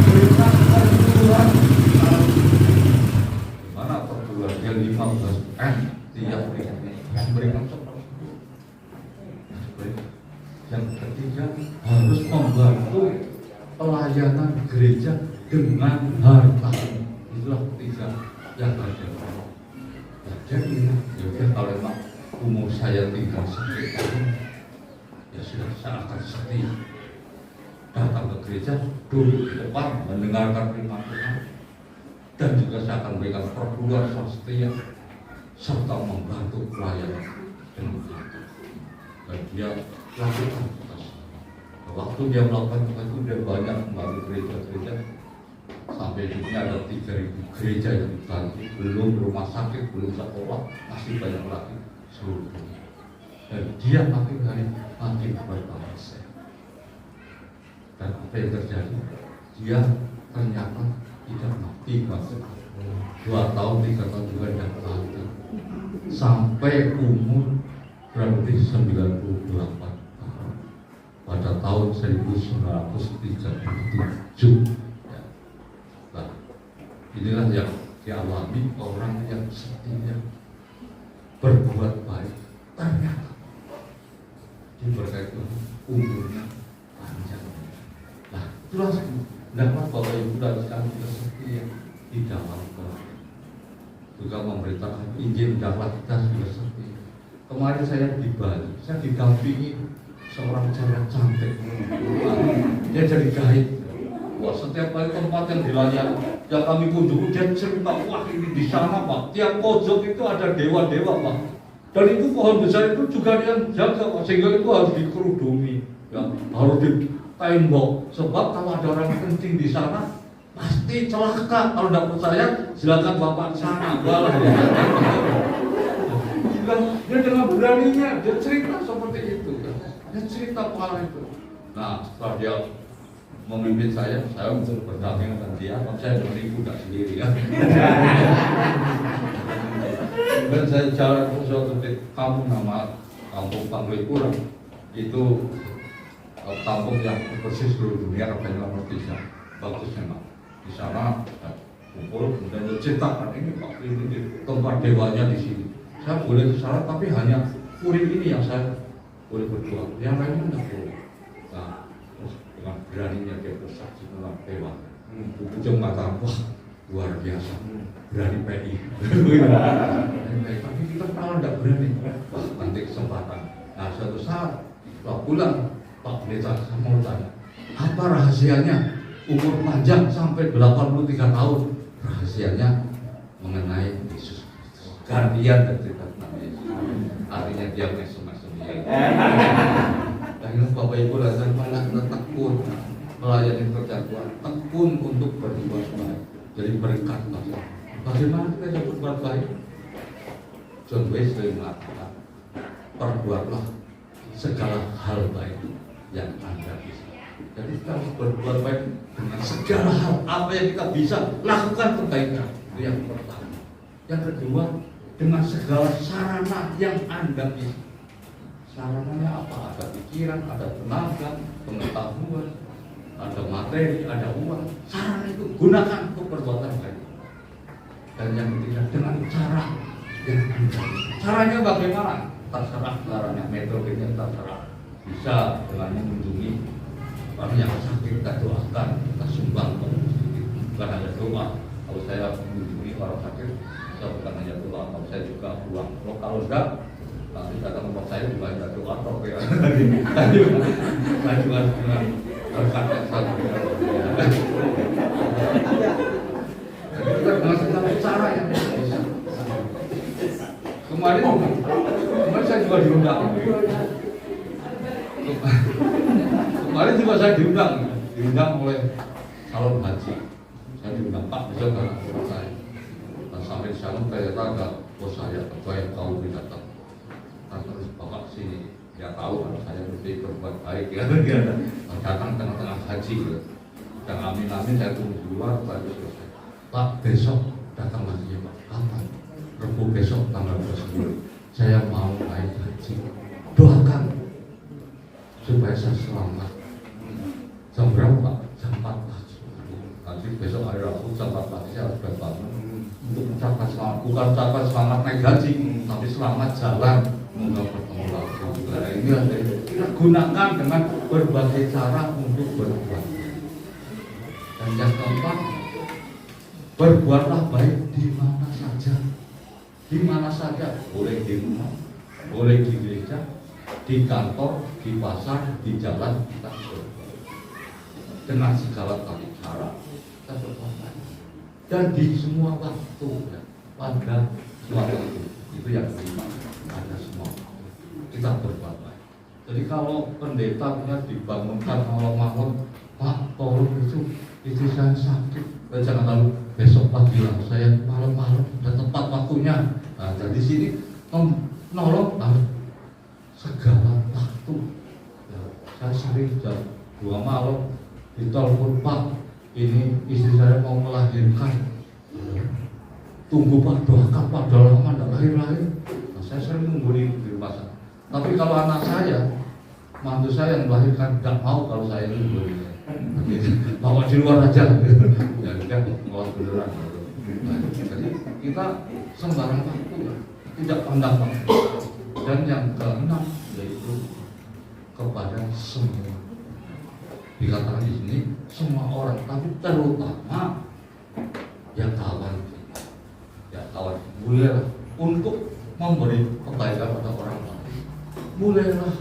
perintah perburuan, gimana perburuan? Dia 15 tiap hari berikan seperti. Yang ketiga harus membantu pelayanan gereja dengan harta. Itulah ketiga yang ada. Ya, jadi kalau memang umur saya tinggal sekitar ya sudah saya akan setia datang ke gereja, duduk di depan mendengarkan firman Tuhan, dan juga saya akan memberikan perpuluhan setia serta membantu pelayanan dengan harta. Dan dia lakukan tugas. Waktu dia melakukan tugas itu dia banyak membantu gereja-gereja. Sampai di sini ada 3.000 gereja yang dibantu, belum rumah sakit, belum sekolah, masih banyak lagi seluruh dunia. Dan dia makin hari makin bertambah sehat. Dan apa yang terjadi? Dia ternyata tidak mati, 2 tahun, 3 tahun juga tidak mati. Sampai umur berarti 98 tahun pada tahun 1937. Ya. Nah, inilah yang dialami orang yang setia berbuat baik, ternyata diberkati umurnya panjang. Nah, itulah dapat Bapak Ibu dan sekalian kita setia di dalam Tuhan, juga memberitakan Injil dapat kita juga setia. Kemarin saya di Bali, saya didampingi seorang cewek cantik. Dia jadi guide. Wah, setiap kali tempat yang dilayani, yang kami kunjungi, dia cerita, wah ini di sana Pak, tiap pojok itu ada dewa-dewa Pak. Dan itu pohon besar itu juga dia jaga Pak, sehingga itu harus dikerudungi, ya, harus ditembok. Sebab kalau ada orang kencing di sana, pasti celaka. Kalau tidak percaya, silakan Bapak ke sana. Dia dengan beraninya, dia cerita seperti itu. Dia cerita pengalaman itu. Nah, setelah dia memimpin saya untuk berdampingan dengan dia, saya beribu tidak sendiri ya. Dan saya jalan ke suatu kampung nama Kampung Panglipura. Itu kampung yang persis seluruh dunia, katanya nomor 3. Bagus memang. Di sana kumpul, kemudian ceritakan ini Pak, ini tempat dewanya di sini. Saya boleh ke sana, tapi hanya kuring ini yang saya boleh berjuang, yang lainnya tidak boleh. Nah, terus dengan beraninya dia bersaksi tentang dewa. Ujung mata, wah luar biasa, berani PI. Tapi kita kalau tidak berani, wah nanti kesempatan. Nah, suatu saat setelah pulang, Pak Pendeta saya mau tanya, apa rahasianya umur panjang sampai 83 tahun? Rahasianya mengenai Yesus. Gantian dari cerita nama Yesus. Artinya dia mesum-mesum dia. Dan Bapak Ibu dan malah tekun melayani kerja Tuhan, tekun untuk berbuat baik. Jadi berkat Bapak. Bagaimana kita bisa berbuat baik? John Wesley mengatakan, perbuatlah segala hal baik yang Anda bisa. Jadi kita harus berbuat baik dengan segala hal. Apa yang kita bisa lakukan kebaikan. Itu yang pertama. Yang kedua, dengan segala sarana yang Anda bisa. Sarananya apa? Ada pikiran, ada tenaga, pengetahuan, ada materi, ada uang. Sarana itu gunakan untuk perbuatan baik. Dan yang ketiga dengan cara yang mudah. Caranya bagaimana? Terserah caranya, metodenya terserah. Bisa dengan mengunjungi orang yang sakit, kita doakan, kita sumbang sedikit. Bukan hanya doa. Kalau saya mengunjungi orang sakit, saya bukan hanya doa, kalau saya juga uang. Kalau enggak, nanti datang tempat saya juga hanya doa atau ya. Saya juga dengan terkadang satu. Jadi kita mengasih satu cara yang bisa. Kemarin saya juga diundang. Kemarin juga saya diundang oleh calon haji. Saya diundang, Pak, bisa nggak ke saya? Dan sampai di sana ternyata ada bos saya, ketua yang tahu datang. Dan terus Bapak sini, dia tahu kalau saya lebih berbuat baik ya. Datang tengah-tengah haji gitu. Dan amin-amin saya tunggu di luar, baru selesai. Pak, besok datang lagi ya Pak. Kapan? Rabu besok tanggal 29. Saya mau naik haji. Doakan supaya saya selamat. Jam berapa Pak? Jam 4 pagi. Nanti besok hari Rabu jam 4 pagi saya harus bangun untuk mengucapkan selamat. Bukan ucapan selamat naik haji, tapi selamat jalan. Semoga bertemu lagi. Nah, ini kita gunakan dengan berbagai cara untuk berbuat. Dan yang keempat, berbuatlah baik di mana saja. Di mana saja, boleh di rumah, boleh di gereja, di kantor, di pasar, di jalan, kita berbuat. Dengan segala cara kita berbuat baik. Dan di semua waktu, ya, pada semua waktu, itu yang kelima, ada semua waktu kita berbuat baik. Jadi kalau pendeta punya dibangunkan malam-malam, Pak, tolong itu saya sakit. Jangan lalu besok pagi lah, saya malam-malam dan tepat waktunya. Nah, dari sini nolong segala waktu. Ya, saya sering jam 2 malam ditelepon, Pak, ini istri saya mau melahirkan. Tunggu Pak, doakan Pak, udah lama tidak lahir-lahir. Nah, saya sering nunggu di rumah saya. Tapi kalau anak saya, mantu saya yang melahirkan, tidak mau kalau saya nunggu. Bawa di luar aja, ya kan, bawa beneran. Jadi kita sembarang waktu, tidak pandang waktu. Dan yang keenam yaitu kepada semua. Dikatakan di sini semua orang, tapi terutama yang kawan kita, ya kawan, mulailah untuk memberi kebaikan pada orang lain. Mulailah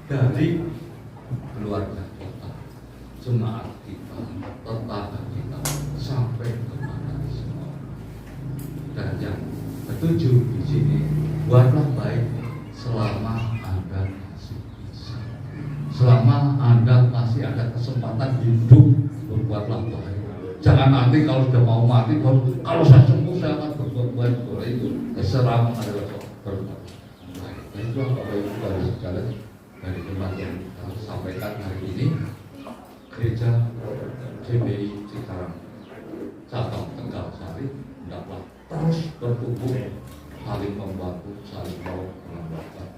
dari keluarga kita, jemaat kita, tetangga kita, sampai kepada semua. Dan yang ketujuh di sini, buatlah baik selama Anda masih bisa. Selama Anda masih ada kesempatan hidup, berbuatlah baik. Jangan nanti kalau sudah mau mati, kalau saya sembuh saya akan berbuat baik. Itu selama adalah berbuat baik. Itu Bapak Ibu dari sekalian, dari teman yang sampaikan hari ini. Gereja GBI Cikarang cabang Tegal Sari hendaklah terus bertumbuh, saling membantu, saling mau mengembangkan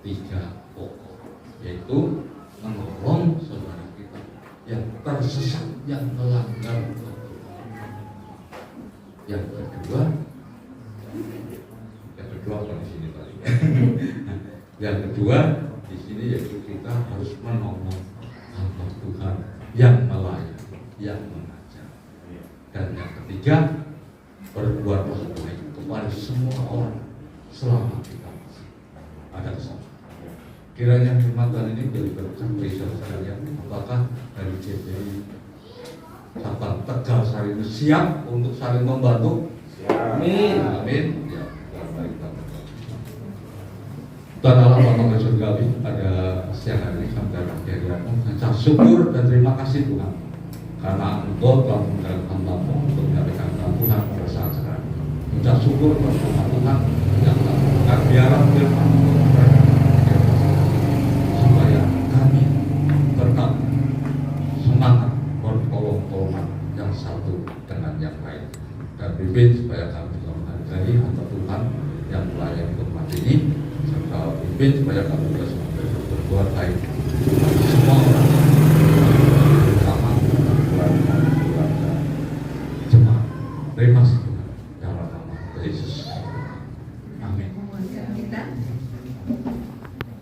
3 pokok, yaitu menolong saudara kita yang tersesat, yang melanggar aturan. Yang kedua apa di sini tadi? Yang kedua di sini yaitu kita harus menolong hamba Tuhan yang melayani, yang mengajar. Dan yang ketiga, berbuatlah baik kepada semua orang selama kita masih ada kesempatan. Kiranya firman Tuhan ini menjadi berkat bagi saudara sekalian. Apakah dari GBI cabang Tegal Sari itu siap untuk saling membantu? Amin. Amin. Ya, baik. Tuhan Allah Bapa Surgawi, pada siang hari ini kami datang ke hadiratmu, mengucap syukur dan terima kasih Tuhan, karena Engkau telah menggunakan hamba-Mu untuk menyampaikan Tuhan pada saat sekarang. Mengucap syukur kepada Tuhan yang telah memberikan biarlah firman supaya kami tetap semangat bertolong-tolongan yang satu dengan yang lain, dan pimpin supaya kami bisa menghargai hamba Tuhan yang melayani umat ini, serta pimpin supaya kami bisa berbuat baik semua orang, terutama keluarga jemaat. Terima kasih Tuhan. Yesus. Amin. Memuaskan kita.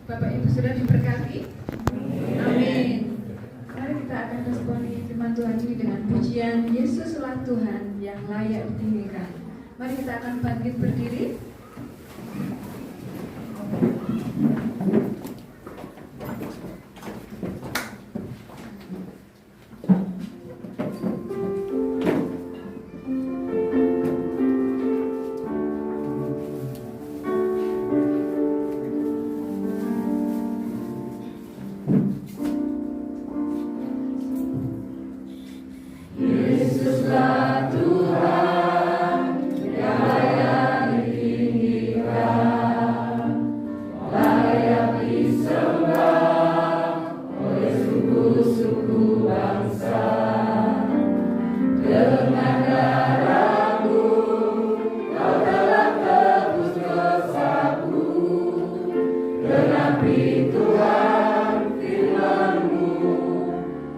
Bapak Ibu sudah diberkati. Amin. Mari kita akan responi firman Tuhan ini dengan pujian Yesuslah Tuhan yang layak ditinggikan. Mari kita akan bangkit berdiri. Yesuslah Tuhan yang layak ditinggikan, layak disembah oleh suku-suku bangsa. Dengan darah-Mu Kau telah tebus dosaku, genapi Tuhan firman-Mu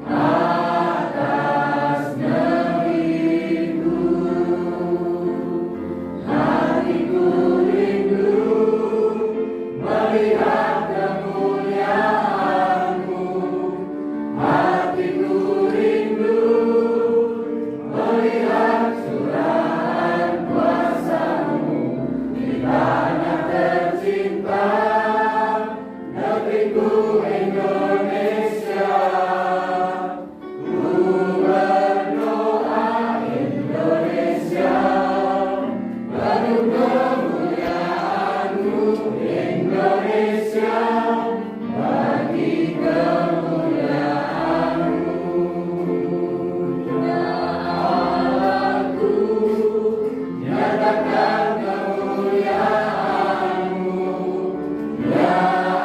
atas negeriku. Hatiku rindu melihat kemuliaan-Mu. Hatiku rindu melihat curahan kuasa-Mu di tanah tercinta, negeriku Indonesia. Ku berdoa Indonesia, penuh kemuliaan-Mu Indonesia, bagi kemuliaan-Mu. Ya Allahku, nyatakan kemuliaan-Mu. Ya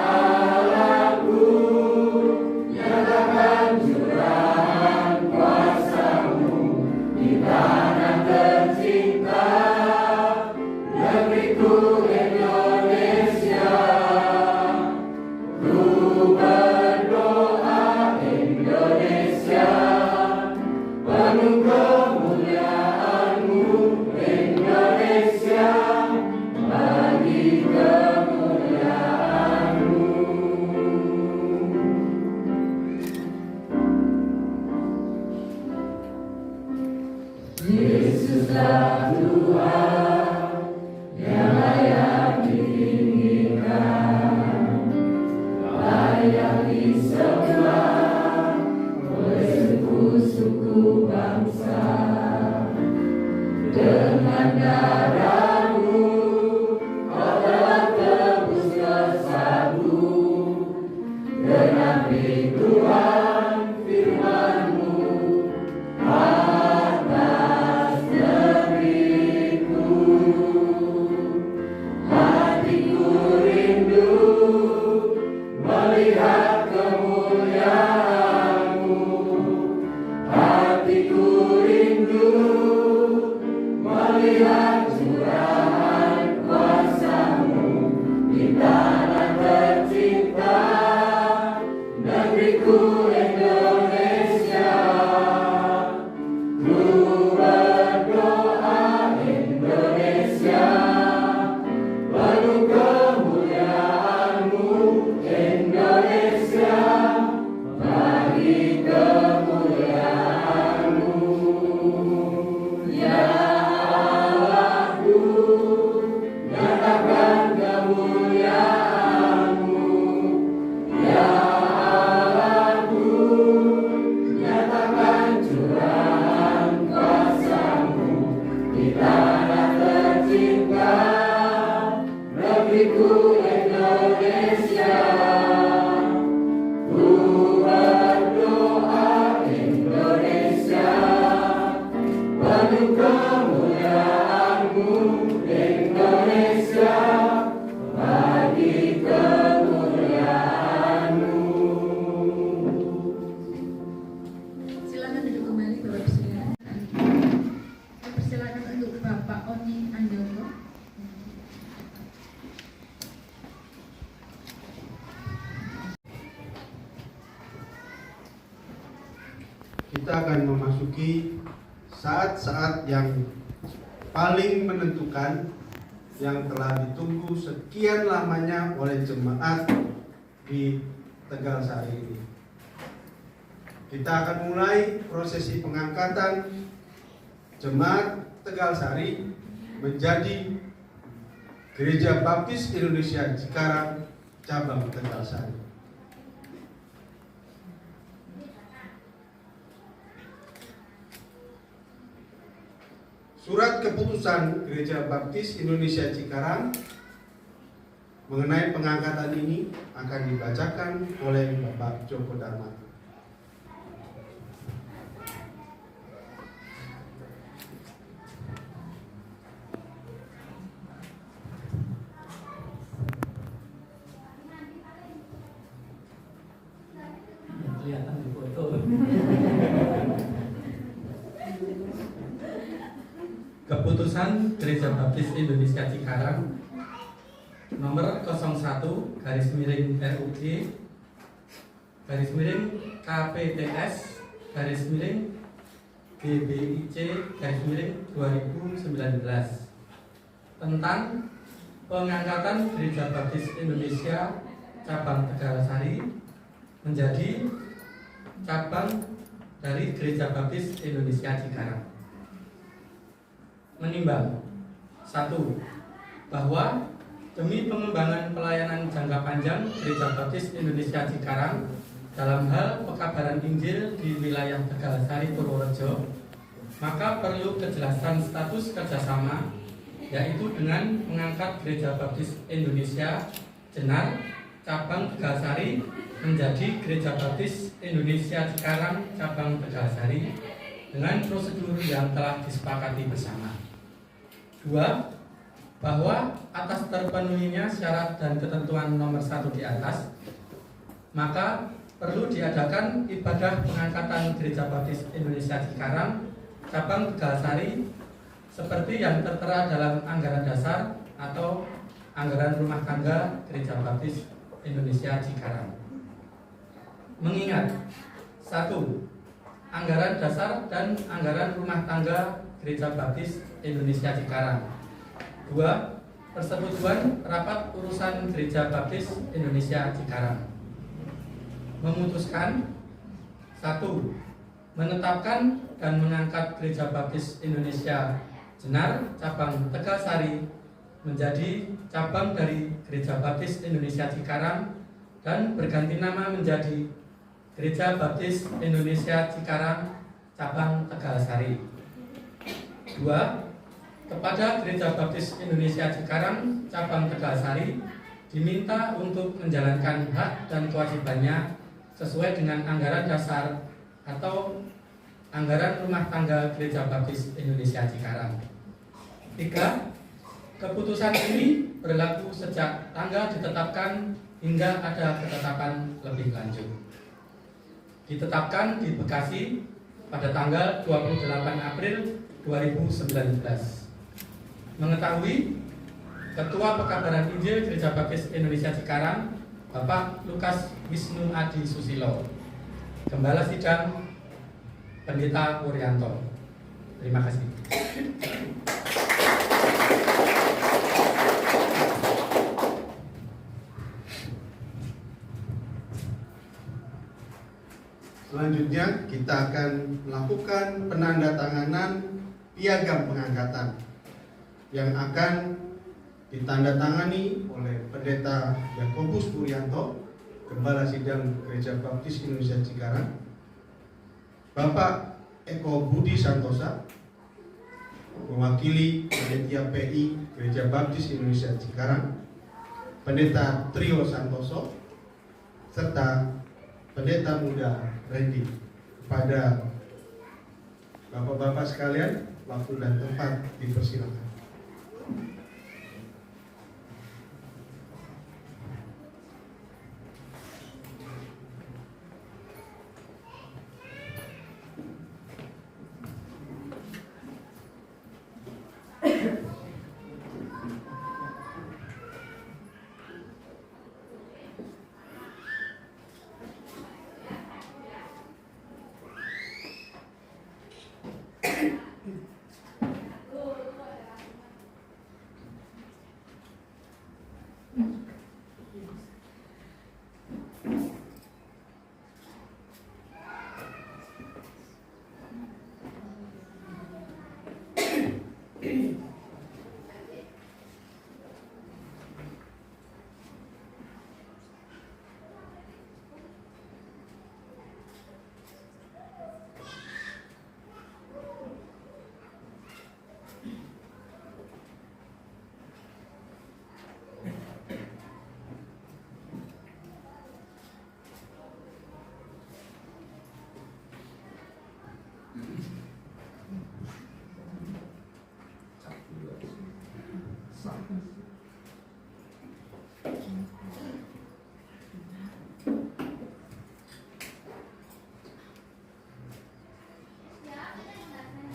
Allahku, nyatakan curahan kuasa-Mu di tanah tercinta, negeriku Indonesia. Ku berdoa Indonesia, penuh kemuliaan-Mu Indonesia, bagi kemuliaan-Mu. Yesuslah Tuhan yang layak ditinggikan, layak disembah oleh suku-suku bangsa. Dengan darah-Mu Kau telah tebus dosaku, genapi Tuhan firman-Mu atas negeriku. Hatiku rindu melihat kemuliaan-Mu. Hatiku rindu melihat curahan kuasa-Mu di tanah tercinta, negeriku Indonesia. Ku berdoa Indonesia, penuh kemuliaan-Mu Indonesia, bagi kemuliaan-Mu. Ya Allahku, nyatakan kemuliaan-Mu. Ya Allahku, nyatakan curahan kuasa-Mu di tanah tercinta, negeriku Indonesia. Ku berdoa Indonesia, penuh kemuliaan-Mu Indonesia, bagi kemuliaan-Mu. Silakan duduk kembali Bapak Ibu sekalian. Saya persilakan untuk Bapak Oni Anjoko. Kita akan memasuki saat-saat yang paling menentukan yang telah ditunggu sekian lamanya oleh jemaat di Tegal Sari ini. Kita akan mulai prosesi pengangkatan jemaat Tegal Sari menjadi Gereja Baptis Indonesia Cikarang cabang Tegal Sari. Surat keputusan Gereja Baptis Indonesia Cikarang mengenai pengangkatan ini akan dibacakan oleh Bapak Joko Darmato. Kelihatan di foto. Keputusan Gereja Baptis Indonesia Cikarang nomor 01 garis miring RUG garis miring KPTS garis miring GBIC garis miring 2019 tentang pengangkatan Gereja Baptis Indonesia cabang Tegal Sari menjadi cabang dari Gereja Baptis Indonesia Cikarang. Menimbang 1. Bahwa demi pengembangan pelayanan jangka panjang Gereja Baptis Indonesia Cikarang dalam hal pekabaran Injil di wilayah Tegal Sari Purworejo, maka perlu kejelasan status kerjasama, yaitu dengan mengangkat Gereja Baptis Indonesia Jenar cabang Tegal Sari menjadi Gereja Baptis Indonesia Cikarang cabang Tegal Sari dengan prosedur yang telah disepakati bersama. 2. Bahwa atas terpenuhinya syarat dan ketentuan nomor 1 di atas, maka perlu diadakan ibadah pengangkatan Gereja Baptis Indonesia Cikarang cabang Tegal Sari seperti yang tertera dalam anggaran dasar atau anggaran rumah tangga Gereja Baptis Indonesia Cikarang. Mengingat 1. Anggaran dasar dan anggaran rumah tangga Gereja Baptis Indonesia Cikarang. 2. Persetujuan rapat urusan Gereja Baptis Indonesia Cikarang. Memutuskan 1. Menetapkan dan mengangkat Gereja Baptis Indonesia Jenar cabang Tegal Sari menjadi cabang dari Gereja Baptis Indonesia Cikarang dan berganti nama menjadi Gereja Baptis Indonesia Cikarang cabang Tegal Sari. 2. Kepada Gereja Baptis Indonesia Cikarang cabang Tegal Sari diminta untuk menjalankan hak dan kewajibannya sesuai dengan anggaran dasar atau anggaran rumah tangga Gereja Baptis Indonesia Cikarang. 3. Keputusan ini berlaku sejak tanggal ditetapkan hingga ada ketetapan lebih lanjut. Ditetapkan di Bekasi pada tanggal 28 April 2019. Mengetahui Ketua Pekabaran Injil Gereja Baptis Indonesia Cikarang, Bapak Lukas Wisnu Adi Susilo. Gembala Sidang, Pendeta Wuryanto. Terima kasih. Selanjutnya kita akan melakukan penandatanganan piagam pengangkatan yang akan ditandatangani oleh Pendeta Yakobus Wuryanto, Gembala Sidang Gereja Baptis Indonesia Cikarang, Bapak Eko Budi Santosa, mewakili Panitia PI Gereja Baptis Indonesia Cikarang, Pendeta Trio Santoso, serta Pendeta Muda Randy. Kepada Bapak-bapak sekalian, waktu dan tempat dipersilakan.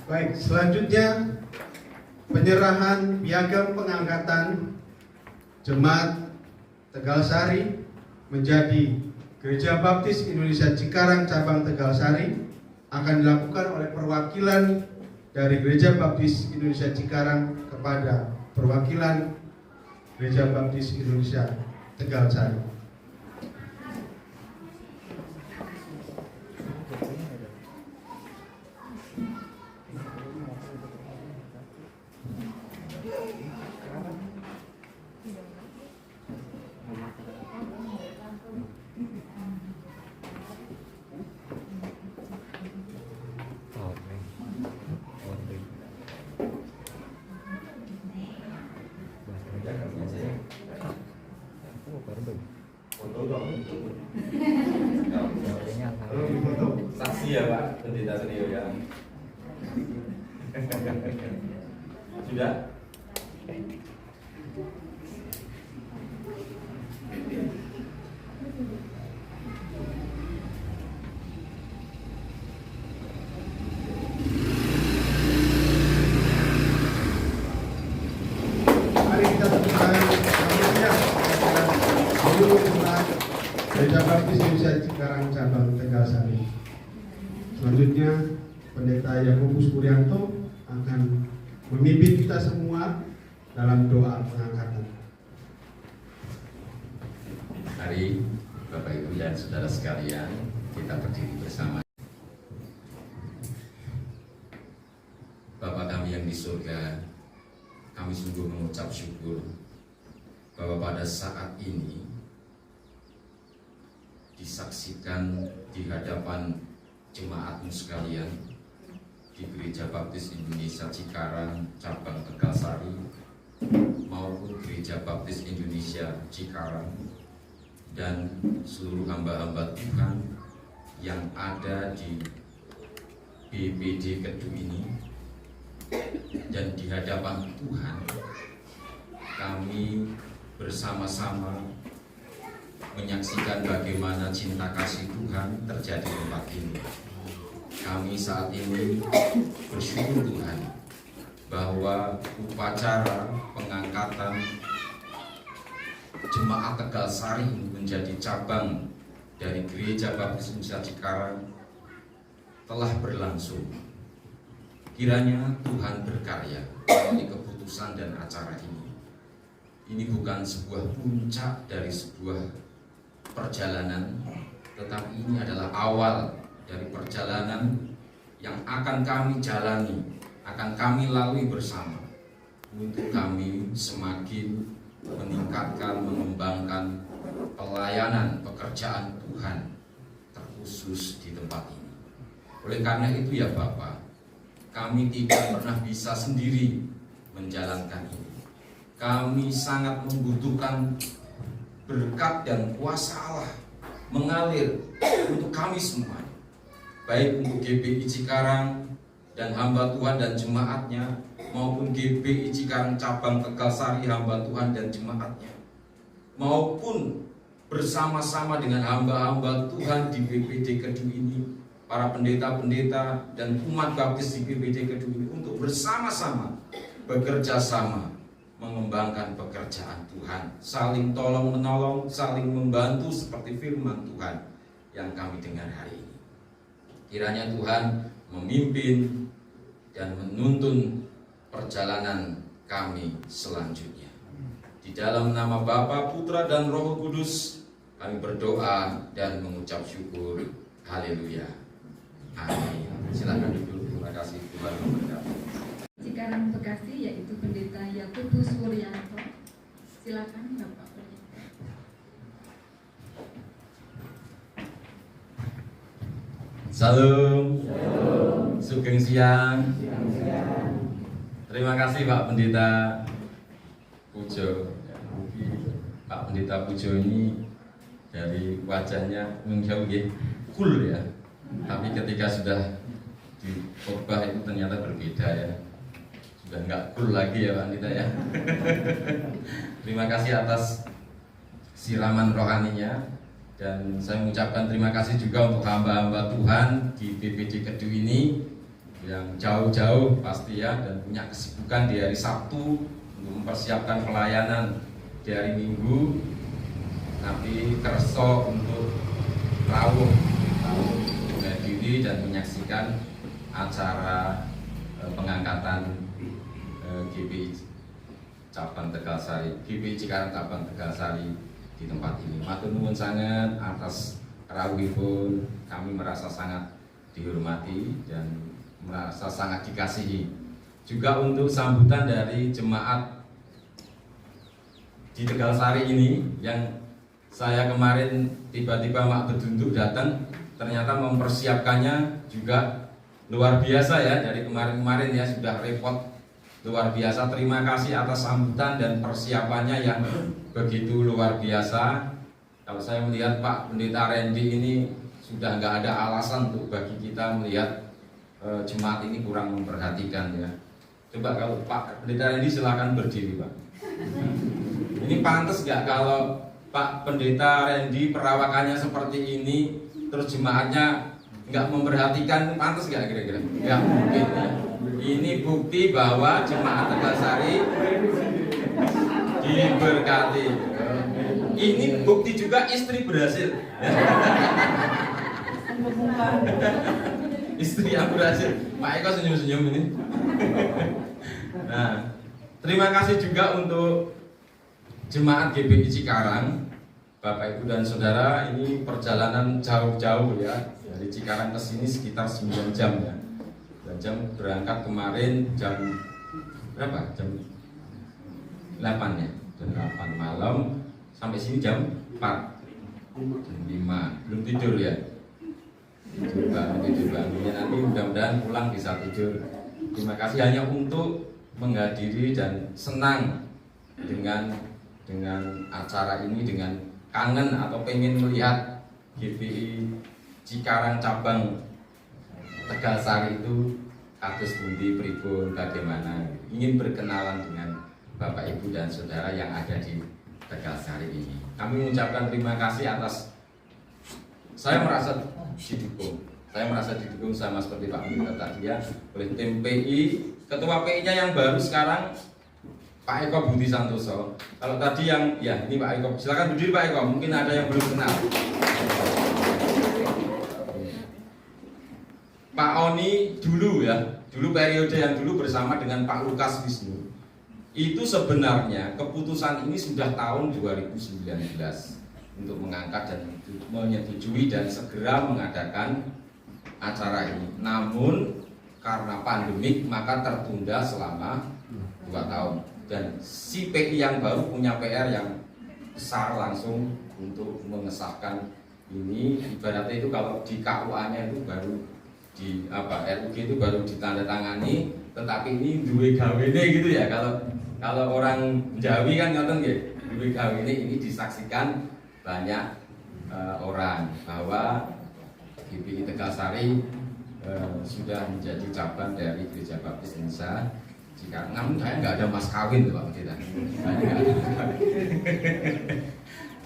Baik, selanjutnya penyerahan piagam pengangkatan Jemaat Tegal Sari menjadi Gereja Baptis Indonesia Cikarang cabang Tegal Sari akan dilakukan oleh perwakilan dari Gereja Baptis Indonesia Cikarang kepada perwakilan Gereja Baptis Indonesia Tegal Sari. Saksi ya Pak, pendeta senior ya. Sudah? Mari kita temukan selanjutnya seluruh jemaat Gereja Baptis Indonesia Cikarang cabang Tegal Sari. Selanjutnya Pendeta Yakobus Puryanto akan memimpin kita semua dalam doa pengangkatan. Mari Bapak Ibu dan Saudara sekalian, kita berdiri bersama. Bapa kami yang di surga, kami sungguh mengucap syukur bahwa pada saat ini disaksikan di hadapan jemaatmu sekalian di Gereja Baptis Indonesia Cikarang cabang Tegal Sari maupun Gereja Baptis Indonesia Cikarang dan seluruh hamba-hamba Tuhan yang ada di BPD Kedu ini, dan di hadapan Tuhan kami bersama-sama menyaksikan bagaimana cinta kasih Tuhan terjadi di tempat ini. Kami saat ini bersyukur Tuhan bahwa upacara pengangkatan Jemaat Tegal Sari menjadi cabang dari Gereja Baptis Indonesia Cikarang telah berlangsung. Kiranya Tuhan berkarya melalui keputusan dan acara ini. Ini bukan sebuah puncak dari sebuah perjalanan, tetapi ini adalah awal dari perjalanan yang akan kami jalani, akan kami lalui bersama untuk kami semakin meningkatkan, mengembangkan pelayanan pekerjaan Tuhan terkhusus di tempat ini. Oleh karena itu ya Bapak, kami tidak pernah bisa sendiri menjalankan ini. Kami sangat membutuhkan berkat dan kuasa Allah mengalir untuk kami semua, baik untuk GBI Cikarang dan hamba Tuhan dan jemaatnya, maupun GBI Cikarang cabang Tegal Sari hamba Tuhan dan jemaatnya, maupun bersama-sama dengan hamba-hamba Tuhan di BPD Kedu ini, para pendeta-pendeta dan umat baptis di BPD Kedu ini, untuk bersama-sama bekerja sama mengembangkan pekerjaan Tuhan, saling tolong menolong, saling membantu seperti firman Tuhan yang kami dengar hari ini. Kiranya Tuhan memimpin dan menuntun perjalanan kami selanjutnya. Di dalam nama Bapa, Putra dan Roh Kudus kami berdoa dan mengucap syukur. Haleluya. Amin. Silakan duduk. Terima kasih, Tuhan memberkati. Cikarang Bekasi, yaitu Pendeta Yakobus Puryanto. Silakan Bapak Pendeta. Salam. Sugeng siang. Terima kasih Pak Pendeta Pujo. Pak Pendeta Pujo ini dari wajahnya menjauh cool ya. Tapi ketika sudah di khotbah itu ternyata berbeda ya. Sudah nggak cool lagi ya Pak Pendeta ya. Terima kasih atas siraman rohaninya, dan saya mengucapkan terima kasih juga untuk hamba-hamba Tuhan di BPD Kedu ini yang jauh-jauh pasti ya, dan punya kesibukan di hari Sabtu untuk mempersiapkan pelayanan di hari Minggu. Tapi kerso untuk rawuh menghadiri dan menyaksikan acara pengangkatan GPI Cabang Tegalsari, GPI Cikarang Cabang Tegalsari di tempat ini. Matur nuwun sangat atas rawuhipun, kami merasa sangat dihormati dan merasa sangat dikasihi. Juga untuk sambutan dari jemaat di Tegalsari ini yang saya kemarin tiba-tiba mak bedunduk datang, ternyata mempersiapkannya juga luar biasa ya. Dari kemarin-kemarin ya sudah repot luar biasa. Terima kasih atas sambutan dan persiapannya yang begitu luar biasa. Kalau saya melihat Pak Pendeta Randy ini sudah nggak ada alasan untuk bagi kita melihat jemaat ini kurang memperhatikan ya. Coba kalau Pak Pendeta Randy silakan berdiri Pak. Ini pantas nggak kalau Pak Pendeta Randy perawakannya seperti ini, terus jemaatnya nggak memperhatikan, pantas nggak kira-kira? Nggak mungkin ya. Ini bukti bahwa jemaat Tegalsari diberkati. Ini bukti juga istri berhasil. Istri yang berhasil. Pak Eko senyum-senyum ini. Nah, terima kasih juga untuk jemaat GPI Cikarang, Bapak Ibu dan Saudara. Ini perjalanan jauh-jauh ya, dari Cikarang ke sini sekitar 9 jam ya. Dan jam berangkat kemarin jam berapa? Jam 8 ya, jam 8 malam sampai sini jam 4, jam 5, belum tidur ya. Tidur bangun ya, nanti mudah-mudahan pulang bisa tidur. Terima kasih hanya untuk menghadiri dan senang dengan acara ini, dengan kangen atau pengen melihat GPI Cikarang cabang Tegalsari itu kados pundi pripun bagaimana, ingin berkenalan dengan Bapak Ibu dan Saudara yang ada di Tegalsari ini. Kami mengucapkan terima kasih atas, saya merasa didukung sama seperti Pak Pendeta tadi ya, oleh tim PI, ketua PI-nya yang baru sekarang Pak Eko Budi Santoso. Kalau tadi yang ya ini Pak Eko, silakan berdiri Pak Eko, mungkin ada yang belum kenal. Pak Oni dulu ya, dulu periode yang dulu bersama dengan Pak Lukas Wisnu. Itu sebenarnya keputusan ini sudah tahun 2019 untuk mengangkat dan menyetujui dan segera mengadakan acara ini. Namun karena pandemik maka tertunda selama 2 tahun. Dan si PI yang baru punya PR yang besar langsung untuk mengesahkan ini. Ibaratnya itu kalau di KUA-nya itu baru di RUG itu baru ditandatangani, tetapi ini duwe gawene gitu ya. Kalau orang Jawi kan ngoten nggih, duwe gawene ini disaksikan banyak orang bahwa GPI Tegalsari sudah menjadi cabang dari Gereja Baptis Indonesia Cikarang. Namun saya nggak ada mas kawin tuh Pak Pendeta.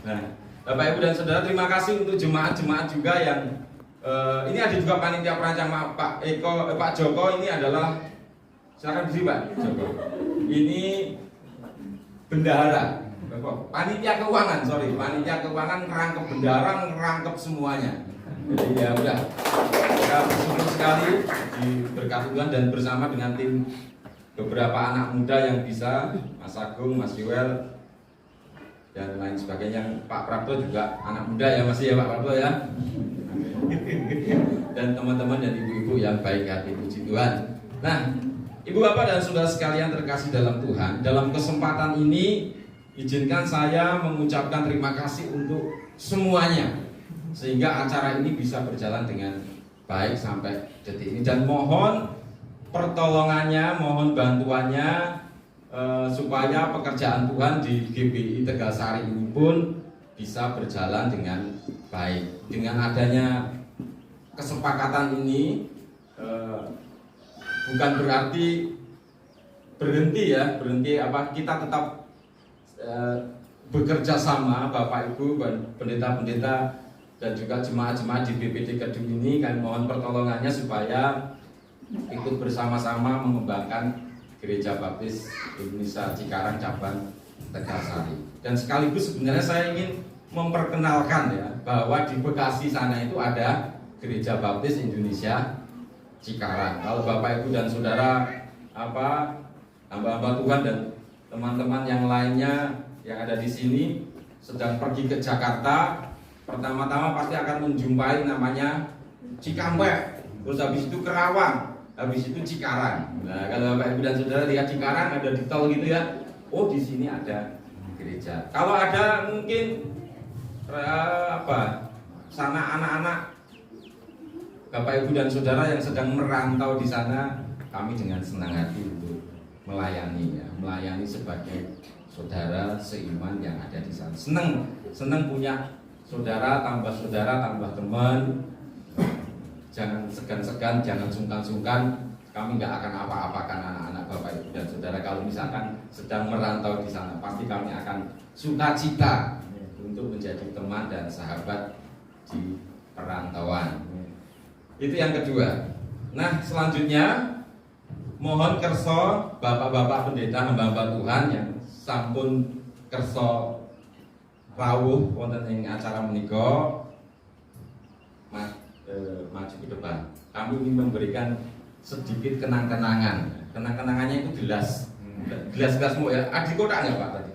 Nah, Bapak Ibu dan Saudara, terima kasih untuk jemaat-jemaat juga yang ini ada juga panitia perancang Pak Joko. Ini adalah, silakan berdiri Pak Joko. Ini bendahara, panitia keuangan, panitia keuangan ngerangkep bendahara, ngerangkep semuanya. Jadi ya udah, kita bersyukur sekali diberkati Tuhan dan bersama dengan tim beberapa anak muda yang bisa, Mas Agung, Mas Yuel, dan lain sebagainya. Pak Prabto juga anak muda ya, masih ya Pak Prabto ya. Dan teman-teman dan ibu-ibu yang baik hati, puji Tuhan. Nah, Ibu Bapak dan Saudara sekalian terkasih dalam Tuhan, dalam kesempatan ini izinkan saya mengucapkan terima kasih untuk semuanya, sehingga acara ini bisa berjalan dengan baik sampai detik ini. Dan mohon pertolongannya, mohon bantuannya supaya pekerjaan Tuhan di GPI Tegalsari ini pun bisa berjalan dengan baik. Dengan adanya kesepakatan ini bukan berarti berhenti kita tetap bekerja sama Bapak Ibu, pendeta-pendeta dan juga jemaat-jemaat di BPD Kedung ini. Kami mohon pertolongannya supaya ikut bersama-sama mengembangkan Gereja Baptis Indonesia Cikarang cabang Tegalsari. Dan sekaligus sebenarnya saya ingin memperkenalkan ya bahwa di Bekasi sana itu ada Gereja Baptis Indonesia Cikarang. Kalau Bapak Ibu dan Saudara hamba-hamba Tuhan dan teman-teman yang lainnya yang ada di sini sedang pergi ke Jakarta, pertama-tama pasti akan menjumpai namanya Cikampek, terus habis itu Kerawang, habis itu Cikarang. Nah, kalau Bapak Ibu dan Saudara lihat Cikarang ada di tol gitu ya, oh di sini ada gereja. Kalau ada mungkin sana anak-anak Bapak Ibu dan Saudara yang sedang merantau di sana, kami dengan senang hati untuk melayani ya, melayani sebagai saudara seiman yang ada di sana. Senang punya saudara tambah teman. Jangan segan-segan, jangan sungkan-sungkan. Kami nggak akan apa-apakan anak-anak Bapak Ibu dan Saudara kalau misalkan sedang merantau di sana. Pasti kami akan sukacita untuk menjadi teman dan sahabat di perantauan. Itu yang kedua. Nah, selanjutnya mohon kerso Bapak-bapak pendeta hamba-hamba Tuhan yang sampun kerso rawuh wonten ing acara menika maju ke depan. Kami ingin memberikan sedikit kenang-kenangan. Kenang-kenangannya itu gelas-gelasmu ya. Di kotak nggak Pak tadi?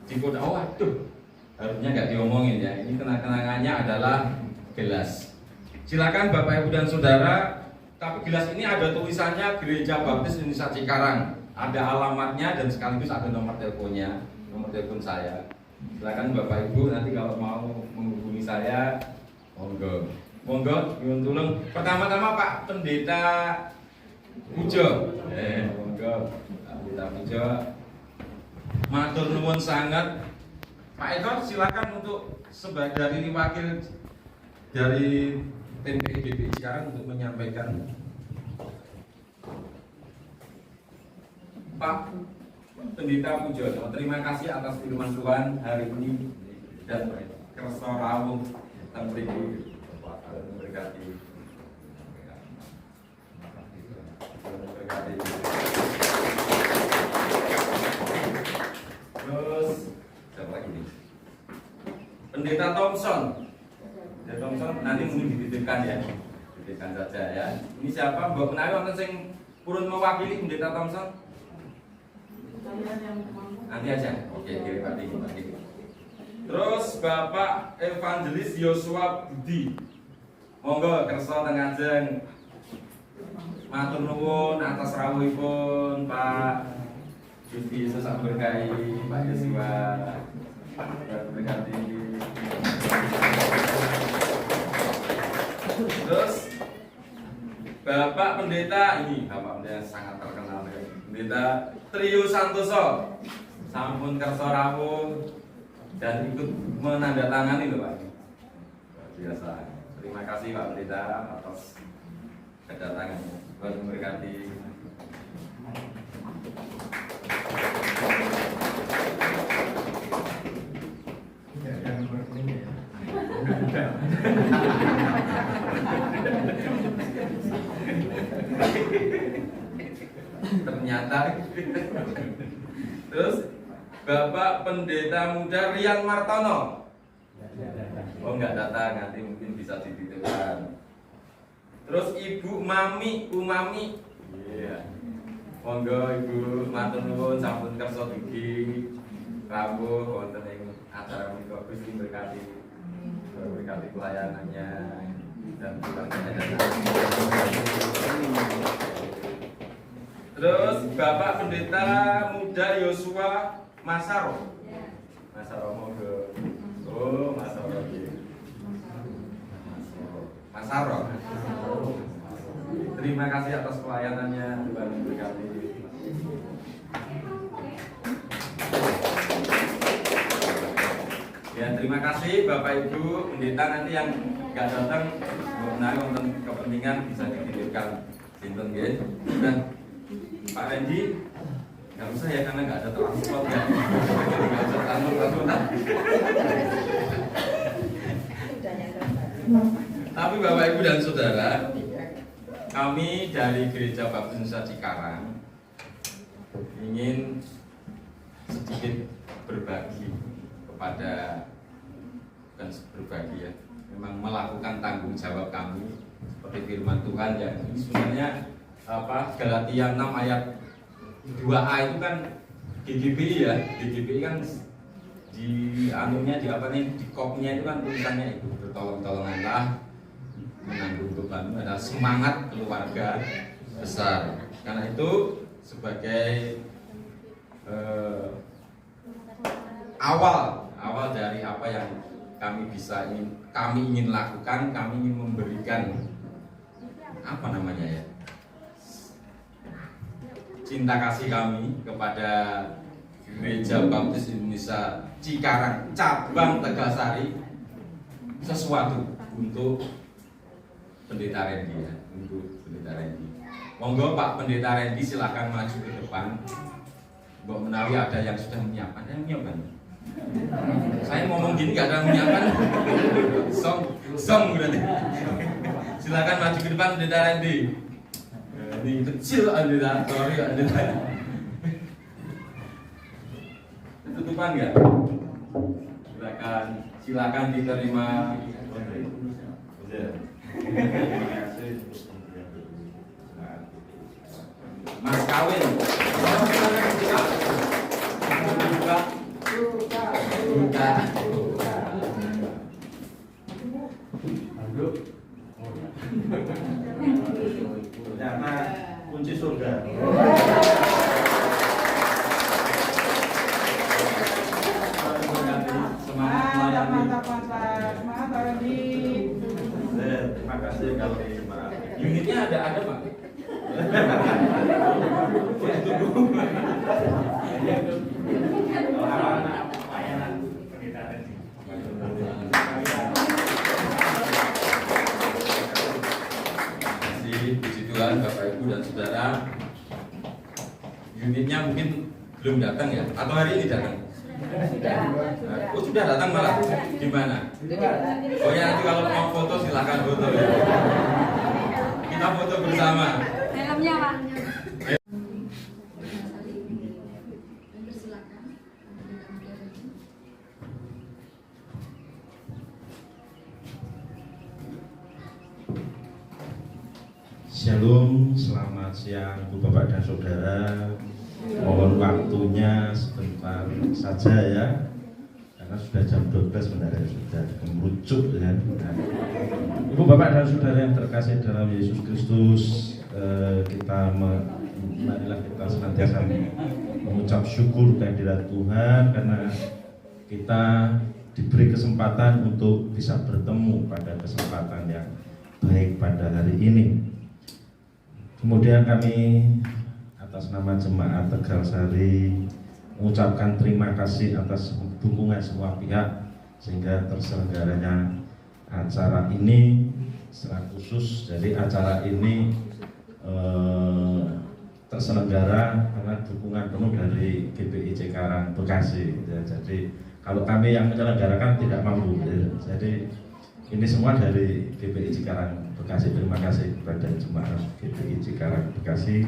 Di kotak. Oh waduh, harusnya nggak diomongin ya. Ini kenang-kenangannya adalah gelas. Silakan Bapak Ibu dan Saudara. Tapi gelas ini ada tulisannya Gereja Baptis Indonesia Cikarang. Ada alamatnya dan sekaligus ada nomor teleponnya, nomor telepon saya. Silakan Bapak Ibu nanti kalau mau menghubungi saya, monggo nyuwun tulung. Pertama-tama Pak Pendeta Pujo. Monggo Pak Pendeta Pujo. Matur nuwun sangat. Pak Eko silakan untuk sebagai wakil dari tim PIBB Cikarang untuk menyampaikan. Pak Pendeta Pujo, terima kasih atas firman Tuhan hari ini dan kerso rawuh teng mriki. Terus siapa lagi nih? Pendeta Thompson. Pendeta Thompson nanti mungkin dititipkan ya. Titipkan saja ya. Ini siapa? Mbak menawi wonten sing purun mewakili Pendeta Thompson? Nanti aja. Oke, kirim nanti. Terus Bapak Evangelis Yosua Budi. Monggo kersa teng ajeng. Matur nuwun atas rawuhipun Pak. Gusti Yesus berkahi Pak Yosua. Berkati. Terus Bapak Pendeta ini, Bapak Pendeta sangat terkenal ya. Pendeta Trio Santoso. Sampun kersa rawuh dan ikut menandatangani loh Pak. Biasa. Terima kasih Pak Pendeta atas kedatangannya. Tuhan memberkati. Ternyata. Terus Bapak Pendeta Muda Rian Martono. Oh enggak datang, nanti mungkin bisa dititipkan. Terus Ibu Umami. Iya. Monggo Ibu matur nuwun sampun kersa dugi rawuh wonten ing acara menika Gusti berkati. Berkati pelayanannya dan keluarganya. Terus Bapak Pendeta Muda Yosua Masaro. Masaro monggo. Oh, Masaro. Masaro. Terima kasih atas pelayanannya, Tuhan memberkati. Ya, terima kasih Bapak Ibu Pendeta nanti yang nggak datang mengenai untuk kepentingan bisa dititipkan sinten nggih. Dan Pak Randy nggak usah ya karena nggak ada transport ya. Nggak usah transport. Tapi Bapak Ibu dan Saudara, Kami dari Gereja Baptis Indonesia Cikarang ingin sedikit berbagi kepada, bukan berbagi ya, memang melakukan tanggung jawab kami seperti firman Tuhan yang ini sebenarnya Galatia 6 ayat 2a itu kan GGBI ya, GGBI kan di anunya di kopnya itu kan tulisannya itu bertolong-tolonganlah menanggung beban, adalah semangat keluarga besar. Karena itu sebagai awal dari apa yang kami ingin lakukan, kami ingin memberikan apa namanya ya, cinta kasih kami kepada Gereja Baptis Indonesia Cikarang cabang Tegalsari sesuatu untuk Pendeta Randy ya, untuk Pendeta Randy. Monggo Pak Pendeta Randy silakan maju ke depan. Mbak Menawi ada yang sudah menyiapkan, ada yang menyiapkan. Saya ngomong gini gak ada yang menyiapkan. Song berarti. Silakan maju ke depan Pendeta Randy. Ini kecil Pendeta, sorry Pendeta. Tutupan nggak? Silakan diterima. Mas kawin. Buka. Karena kunci surga. Terima kasih kali unitnya ada Pak. Puji Tuhan Bapak Ibu dan Saudara. Unitnya mungkin belum datang ya, atau hari ini datang? Oh sudah datang malah. Di mana? Oh ya, nanti kalau mau foto silakan foto ya. Kita foto bersama. Helmnya Pak. Shalom, selamat siang Ibu Bapak dan Saudara. Mohon waktunya sebentar saja ya, karena sudah jam 12 sebenarnya, sudah merujuk ya. Ibu Bapak dan Saudara yang terkasih dalam Yesus Kristus, marilah kita senantiasa mengucap syukur kehadirat Tuhan karena kita diberi kesempatan untuk bisa bertemu pada kesempatan yang baik pada hari ini. Kemudian kami atas nama Jemaat Tegalsari mengucapkan terima kasih atas dukungan semua pihak sehingga terselenggaranya acara ini secara khusus. Jadi acara ini terselenggara karena dukungan penuh dari GBI Cikarang Bekasi. Ya, jadi kalau kami yang menyelenggarakan tidak mampu. Jadi ini semua dari GBI Cikarang Bekasi. Terima kasih kepada jemaat GBI Cikarang Bekasi.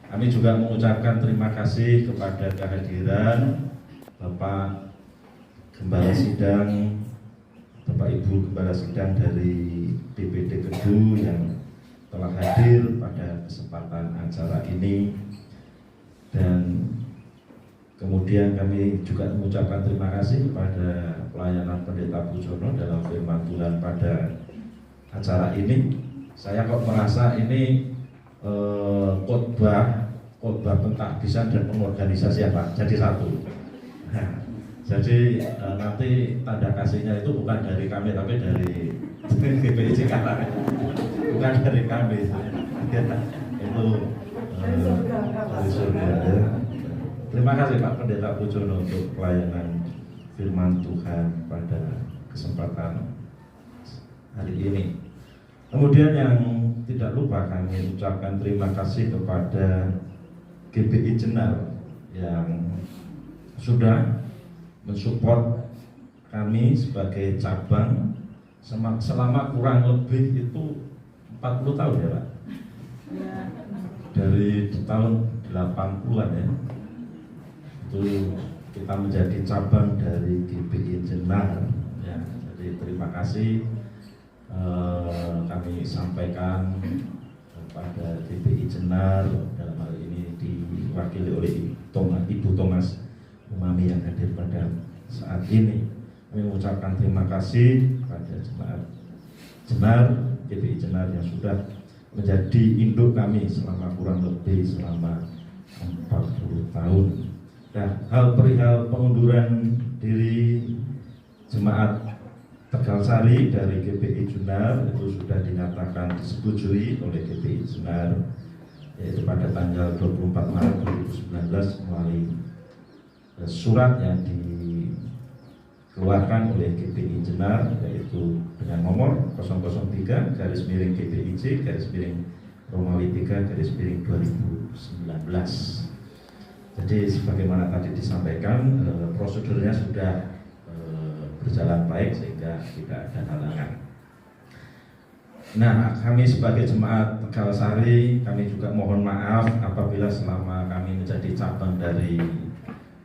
Kami juga mengucapkan terima kasih kepada kehadiran Bapak Gembala Sidang, Bapak Ibu Gembala Sidang dari BPD Kedu yang telah hadir pada kesempatan acara ini. Dan kemudian kami juga mengucapkan terima kasih kepada pelayanan Pendeta Pujono dalam firman Tuhan pada acara ini. Saya kok merasa ini khotbah pentahbisan dan pengorganisasian Pak, jadi satu. Nah, jadi nanti tanda kasihnya itu bukan dari kami tapi dari GBI Cikarang, bukan dari kami. Itu dari surga. Terima kasih Pak Pendeta Pujono untuk pelayanan firman Tuhan pada kesempatan hari ini. Kemudian yang tidak lupa kami ucapkan terima kasih kepada GBI Jenar yang sudah mensupport kami sebagai cabang selama kurang lebih itu 40 tahun ya Pak. Dari tahun 80-an ya, itu kita menjadi cabang dari GBI Jenar ya. Jadi terima kasih kami sampaikan kepada GBI Jenar, dalam hal ini diwakili oleh Ibu Thomas Umami yang hadir pada saat ini. Kami mengucapkan terima kasih kepada jemaat Jenar, GBI Jenar yang sudah menjadi induk kami selama kurang lebih selama 40 tahun. Nah, hal perihal pengunduran diri jemaat Tegalsari dari GBI Jenar itu sudah dinyatakan disetujui oleh GBI Jenar, yaitu pada tanggal 24 Maret 2019 melalui surat yang dikeluarkan oleh GBI Jenar, yaitu dengan nomor 003-GBIC-Romawi 3-2019. Jadi sebagaimana tadi disampaikan, prosedurnya sudah berjalan baik sehingga tidak ada halangan. Nah, kami sebagai jemaat Tegalsari, kami juga mohon maaf apabila selama kami menjadi cabang dari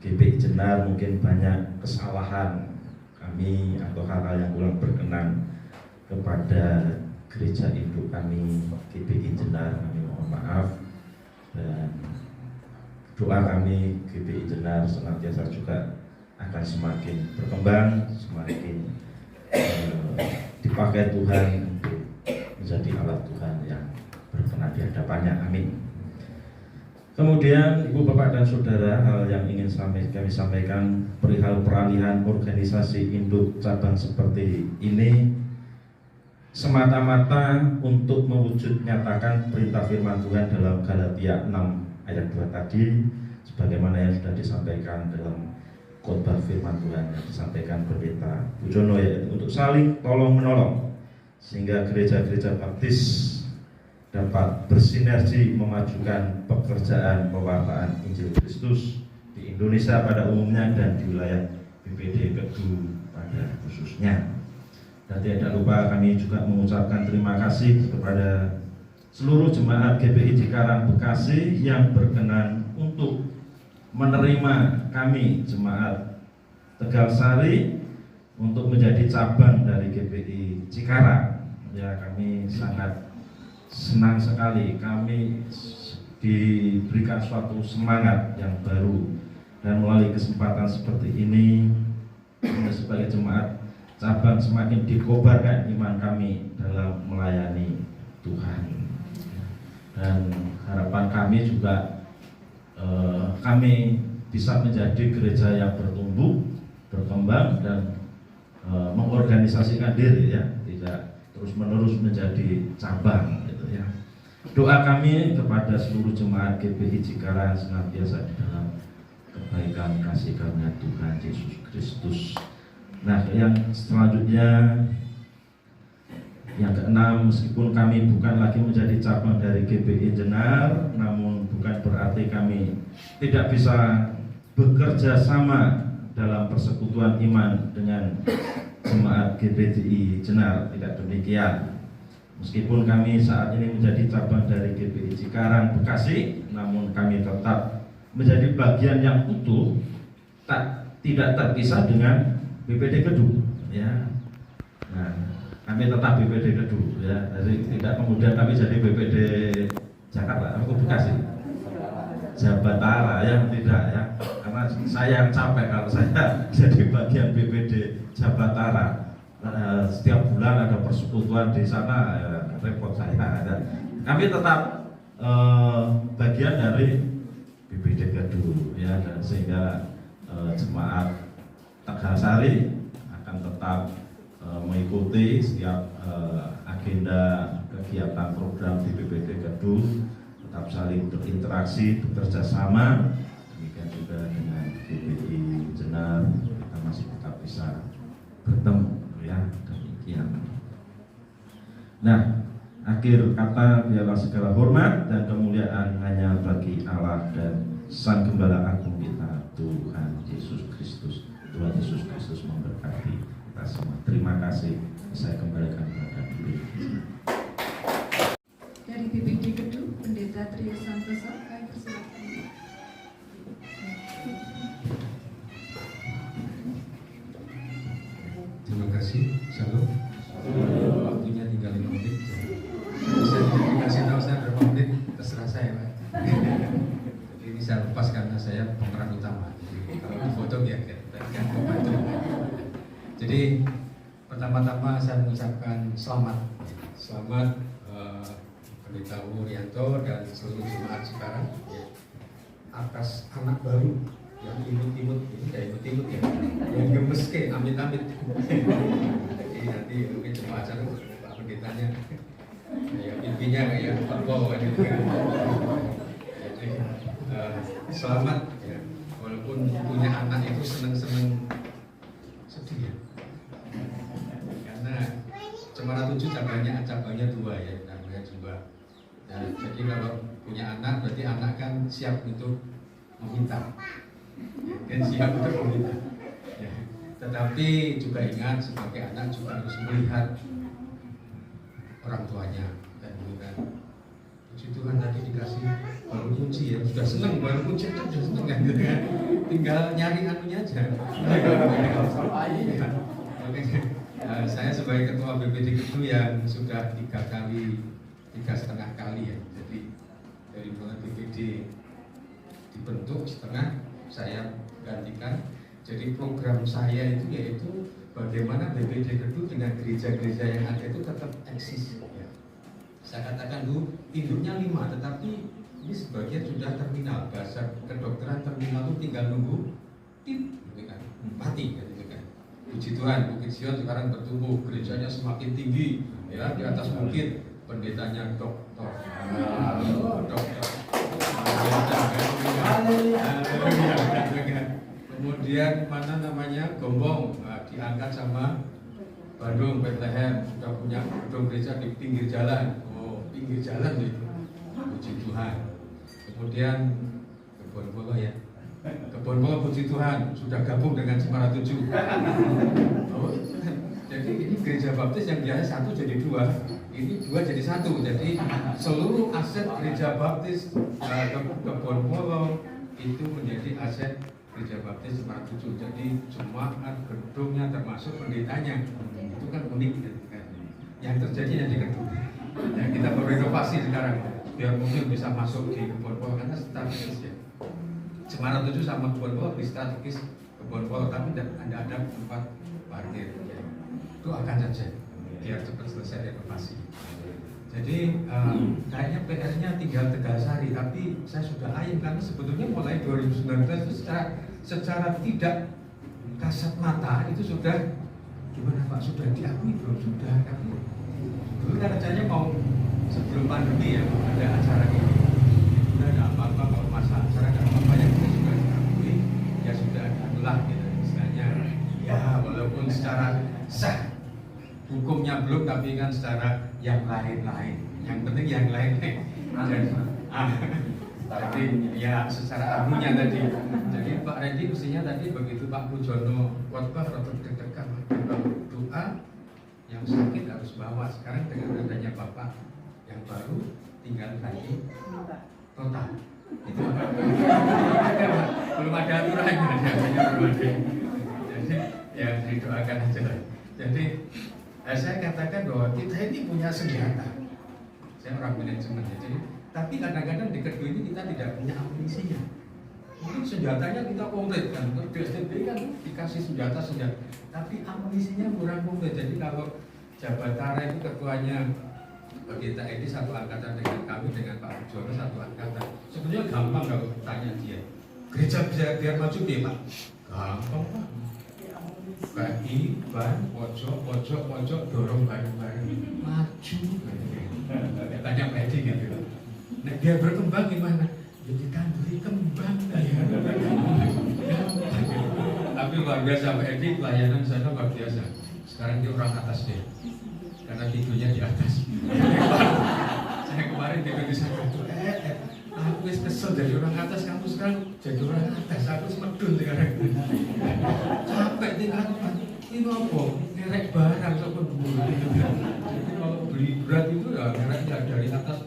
GBI Jenar mungkin banyak kesalahan kami atau hal-hal yang kurang berkenan kepada gereja induk kami GBI Jenar. Kami mohon maaf, dan doa kami GBI Jenar senantiasa juga akan semakin berkembang, semakin dipakai Tuhan untuk menjadi alat Tuhan yang berkenan di hadapannya. Amin. Kemudian Ibu Bapak dan Saudara, hal yang ingin kami sampaikan perihal peralihan organisasi induk cabang seperti ini semata-mata untuk mewujud nyatakan perintah firman Tuhan dalam Galatia 6 ayat 2 tadi, sebagaimana yang sudah disampaikan dalam khotbah firman Tuhan yang disampaikan Pendeta Bujono, yaitu untuk saling tolong menolong sehingga gereja-gereja baptis dapat bersinergi memajukan pekerjaan pewartaan Injil Kristus di Indonesia pada umumnya dan di wilayah BPD Kedu pada khususnya. Dan tidak lupa kami juga mengucapkan terima kasih kepada seluruh jemaat GBI Cikarang Bekasi yang berkenan untuk menerima kami jemaat Tegalsari untuk menjadi cabang dari GBI Cikarang. Ya, kami sangat senang sekali kami diberikan suatu semangat yang baru, dan melalui kesempatan seperti ini sebagai jemaat cabang semakin dikobarkan iman kami dalam melayani Tuhan. Dan harapan kami juga kami bisa menjadi gereja yang bertumbuh, berkembang, dan mengorganisasikan diri ya, tidak terus-menerus menjadi cabang gitu ya. Doa kami kepada seluruh jemaat GBI Cikarang senantiasa di dalam kebaikan kasih karunia Tuhan Yesus Kristus. Nah, yang selanjutnya, yang keenam, meskipun kami bukan lagi menjadi cabang dari GBI Jenar, namun bukan berarti kami tidak bisa bekerja sama dalam persekutuan iman dengan jemaat GBI Jenar. Tidak demikian. Meskipun kami saat ini menjadi cabang dari GBI Cikarang Bekasi, namun kami tetap menjadi bagian yang utuh, tidak terpisah dengan BPD Kedu ya. Nah, kami tetap BPD Kedu ya. Jadi tidak kemudian kami jadi BPD Jakarta atau Bekasi, Jabatara ya, tidak ya. Karena saya yang capek kalau saya jadi bagian BPD Jabatara. Setiap bulan ada persekutuan di sana, repot saya. Kami tetap bagian dari BPD Kedu ya, dan sehingga jemaat Tegalsari akan tetap mengikuti setiap agenda kegiatan program di BPD Kedu, tetap saling berinteraksi, bekerja sama. Demikian juga dengan GBI Jenar, kita masih tetap bisa bertemu ya, demikian. Nah, akhir kata, biarlah segala hormat dan kemuliaan hanya bagi Allah dan Sang Gembala Agung kita, Tuhan Yesus Kristus. Tuhan Yesus Kristus memberkati kita semua. Terima kasih. Saya kembalikan kepada Ibu. Dari BPD Kedu. kasih. Shalom. Waktunya tinggal 5 menit. Saya dikasih tahu saya berapa menit, terserah saya, Pak. Jadi ini saya lepas karena saya pemeran utama. Jadi kalau di foto biar kan membantu. Jadi pertama-tama saya mengucapkan selamat Pendeta Wuryanto dan seluruh jemaat sekarang atas anak baru yang imut-imut, ini kayak imut-imut ya, yang gemes ke, amit-amit. Jadi nanti mungkin cuma acara Pak Pendetanya, kayak pipinya kayak Pak Bowo kan gitu kan. Jadi selamat ya, walaupun punya anak itu seneng-seneng sedih ya, karena Cemara 7 cabangnya 2 ya, namanya juga. Nah, jadi kalau punya anak berarti anak kan siap untuk meminta. Dan siap untuk meminta. Ya. Tetapi juga ingat sebagai anak juga harus melihat orang tuanya dan juga puji Tuhan tadi dikasih baru kunci ya, sudah senang baru kunci itu sudah senang kan, tinggal nyari anunya aja. Saya sebagai ketua BPD Kedu yang sudah 3,5 kali ya, jadi dari mulai BPD dibentuk setengah saya gantikan. Jadi program saya itu yaitu bagaimana BPD Kedu dengan gereja-gereja yang ada itu tetap eksis ya. Saya katakan dulu induknya 5, tetapi ini sebagian sudah terminal, bahasa kedokteran terminal itu tinggal nunggu gitu kan, mati gitu kan. Puji Tuhan, Bukit Sion sekarang bertumbuh, gerejanya semakin tinggi ya, di atas bukit, pendetanya dokter. Kemudian mana namanya Gombong diangkat sama Bandung Bethlehem, sudah punya gedung gereja di pinggir jalan. Oh, pinggir jalan itu. Puji Tuhan. Kemudian Kebon Polo ya. Kebon Polo puji Tuhan sudah gabung dengan Cemara 7. Oh, jadi ini gereja baptis yang biasa 1 jadi 2, ini 2 jadi 1. Jadi seluruh aset gereja baptis Kebon Polo itu menjadi aset gereja baptis Cemara 7. Jadi jemaat, gedungnya termasuk pendetanya itu kan unik kan. Yang terjadi yang di Kedu. Ya, kita berinovasi sekarang biar mungkin bisa masuk di Kebon Polo karena strategis ya. Cemara 7 sama Kebon Polo di strategis Kebon Polo, tapi ada tempat parkir ya. Itu akan saja biar cepat selesai renovasi. Jadi kayaknya PR-nya tinggal Tegalsari, tapi saya sudah ayam karena sebetulnya mulai 2019 itu secara tidak kasat mata itu sudah gimana Pak, sudah diakui belum? Sudah, tapi dulu kan rencananya mau sebelum pandemi ya ada acara ini. Sudah ada apa-apa, kalau masa acara ada apa-apa yang kita sudah diakui, ya sudah adalah gitu istilahnya. Ya walaupun secara sah hukumnya belum, tapi kan secara yang lain-lain, yang penting yang lain-lain. Jadi ya secara anunya tadi. Jadi Pak Randy mestinya tadi begitu Pak Pujono khotbah atau deg-degan doa, yang sakit harus bawa. Sekarang dengan adanya Bapak yang baru tinggal lagi total. Itu belum ada aturannya, jadi ya didoakan aja. Jadi saya katakan bahwa kita ini punya senjata. Saya orang manajemen, jadi tapi kadang-kadang di Kedu ini kita tidak punya amunisinya. Mungkin senjatanya kita komplit kan, BSDB kan dikasih senjata, tapi amunisinya kurang komplit. Jadi kalau Jabatara itu ketuanya Pendeta Edi satu angkatan dengan kami, dengan Pak Pujono satu angkatan. Sebenarnya gampang kalau tanya dia, gereja bisa biar maju dia Pak? Gampang Pak. Bagi ban, pojok, dorong bareng-bareng, maju. Tanya Pak Edi gitu. Nah dia berkembang gimana? Ya ditanduri kembang ya. Tapi luar biasa Pak Edi, pelayanan sana luar biasa. Sekarang dia orang atas deh, karena tidurnya di atas. Saya kemarin tidur di sana, aku kesel jadi orang atas, kamu sekarang jadi orang atas, aku semedun sekarang. Capek tinggal ini apa? Ngerek barang sopun dulu. Jadi kalau beli berat itu ya ngereknya dari atas,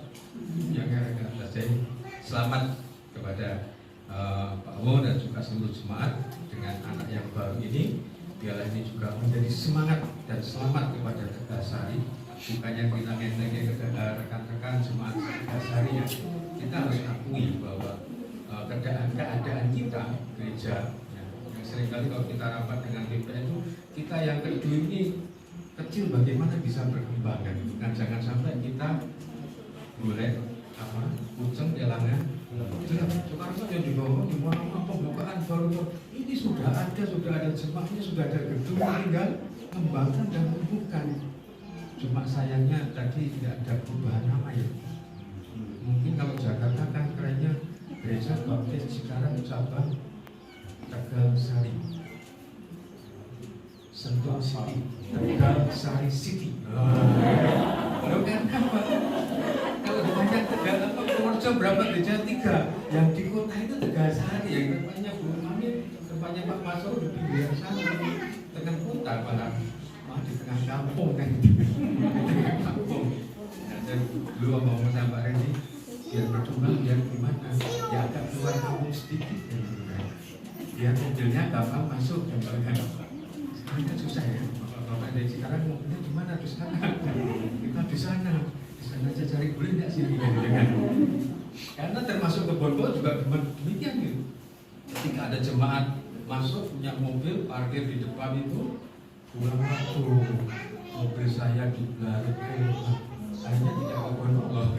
ya ngerek ke atas. Jadi selamat kepada Pak Wo dan juga seluruh jemaat dengan anak yang baru ini. biarlah ini juga menjadi semangat dan selamat kepada Tegalsari. Bukannya kita ngentengin rekan-rekan jemaat Tegalsari ya. Kita harus akui bahwa keadaan kita gereja ya, yang seringkali kalau kita rapat dengan GPN itu kita yang kedua ini kecil bagaimana bisa berkembang kan? Nah, jangan sampai kita boleh kucing elangan. Sekarang saja di bawah di mana pembukaan baru ini sudah ada jemaatnya, sudah ada gedung, tinggal kembangkan dan tumbuhkan. Cuma sayangnya tadi tidak ada perubahan nama ya. Mungkin kalau Jakarta kan kerennya Gereja Baptis Cikarang cabang Tegalsari, Sentul City, Tegalsari City. Lo kan apa? Kalau banyak Tegal apa Purworejo berapa gereja? 3. Yang di kota itu Tegalsari, yang tempatnya Bu Mami, tempatnya Pak Masuk di pinggir sana, tengah kota malah di tengah kampung kan, di tengah kampung. Nah, saya dulu ngomong sama Pak Randy, biar berkembang biar gimana? Ya agak keluar kampung sedikit ya, biar mobilnya gampang masuk dan bagaimana. Sekarang kan susah ya, bapak dari Cikarang mobilnya gimana di sana? Kita di sana aja cari boleh nggak sih dengan. Karena termasuk ke Bonbon juga demikian gitu. Ketika ada jemaat masuk punya mobil parkir di depan itu, pulang waktu mobil saya dibalik akhirnya tidak ke Bonbon.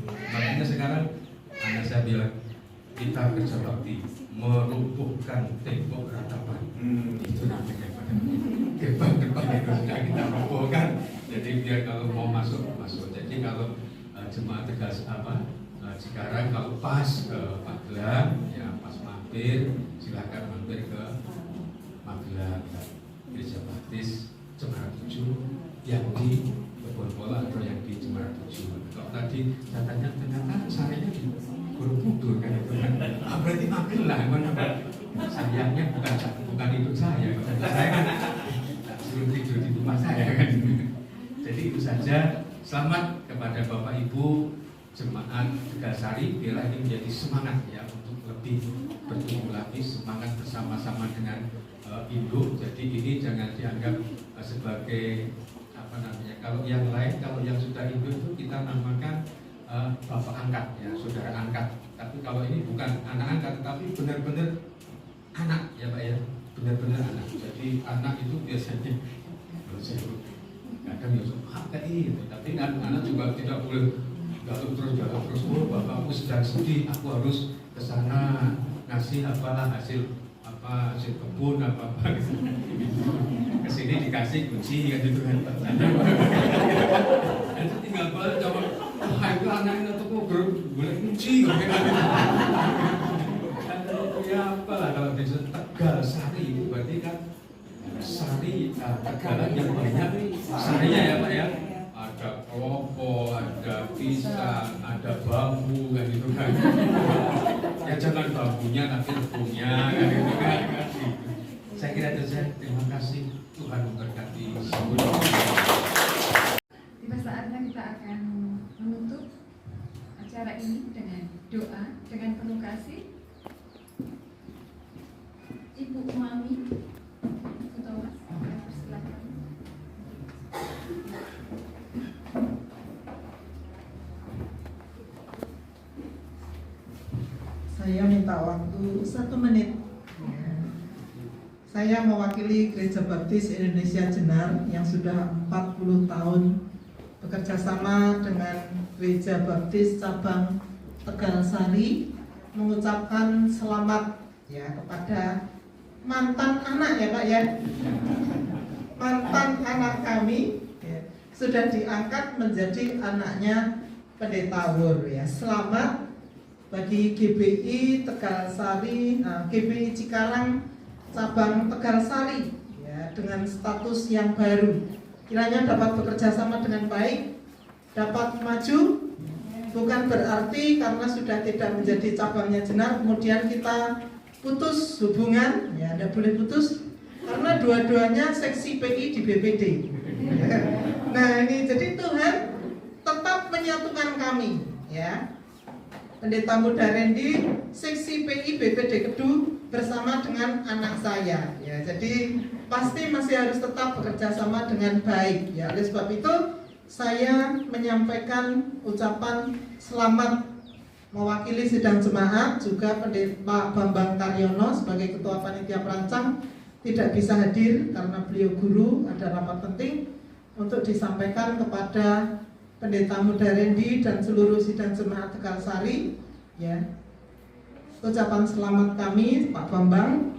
Makanya sekarang anak saya bilang kita kerja bakti melumpuhkan tembok ratapan. Itu nanti gerbang depan itu sudah kita robohkan. Jadi biar kalau mau masuk. Jadi kalau jemaat Cikarang kalau pas ke Magelang ya pas mampir silakan mampir ke Magelang Gereja Baptis Cemara 7 yang di Kebonpala atau yang di Cemara 7. Kalau tadi katanya ternyata saranya di Borobudur kan itu kan. Berarti Magelang mana sayangnya bukan itu saya kan suruh tidur di rumah saya kan. Jadi itu saja. Selamat kepada Bapak Ibu jemaat Tegalsari, biarlah ini menjadi semangat ya untuk lebih bertumbuh lagi, semangat bersama-sama dengan induk. Jadi ini jangan dianggap sebagai kalau yang lain, kalau yang sudah induk itu kita namakan bapak angkat ya, saudara angkat. Tapi kalau ini bukan anak angkat, tapi benar-benar anak ya Pak ya, benar-benar anak. Jadi anak itu biasanya kadang ya HPI gitu. Tapi kan anak juga tidak boleh galau terus. Oh bapakku sedang sedih, aku harus ke sana ngasih hasil kebun apa gitu. Kesini dikasih kunci kan gitu kan. Itu tinggal balik coba. Wah itu anaknya tuh kok boleh kunci kan. Ya apalah kalau di Tegalsari itu berarti kan sari Tegalan yang banyak sarinya ya Pak ya, ada kelopok, ada pisang, ada bambu kan gitu kan. Ya jangan bambunya tapi tepungnya kan gitu kan. Saya kira itu saja. Terima kasih, Tuhan memberkati semua. Tiba saatnya kita akan menutup acara ini dengan doa dengan penuh kasih. Ibu Mami Thomas, silakan. Saya minta waktu 1 menit. Saya mewakili Gereja Baptis Indonesia Jenar yang sudah 40 tahun bekerja sama dengan Gereja Baptis cabang Tegalsari mengucapkan selamat ya kepada mantan anak ya Pak ya, mantan anak kami ya, sudah diangkat menjadi anaknya Pendeta Wur ya. Selamat bagi GBI Tegalsari, GBI Cikarang cabang Tegalsari ya, dengan status yang baru. Kiranya dapat bekerja sama dengan baik, dapat maju. Bukan berarti karena sudah tidak menjadi cabangnya Jenar kemudian kita putus hubungan, ya tidak boleh putus karena dua-duanya seksi PI di BPD. Nah ini jadi Tuhan tetap menyatukan kami, ya. Pendeta Muda Randy seksi PI BPD Kedu bersama dengan anak saya, ya. Jadi pasti masih harus tetap bekerja sama dengan baik ya. Oleh sebab itu saya menyampaikan ucapan selamat mewakili sidang jemaat, juga Pak Bambang Karyono sebagai Ketua Panitia Perancang tidak bisa hadir karena beliau guru, ada rapat penting untuk disampaikan kepada Pendeta Muda Rendi dan seluruh sidang jemaat Tegal Sari ya. Ucapan selamat kami Pak Bambang,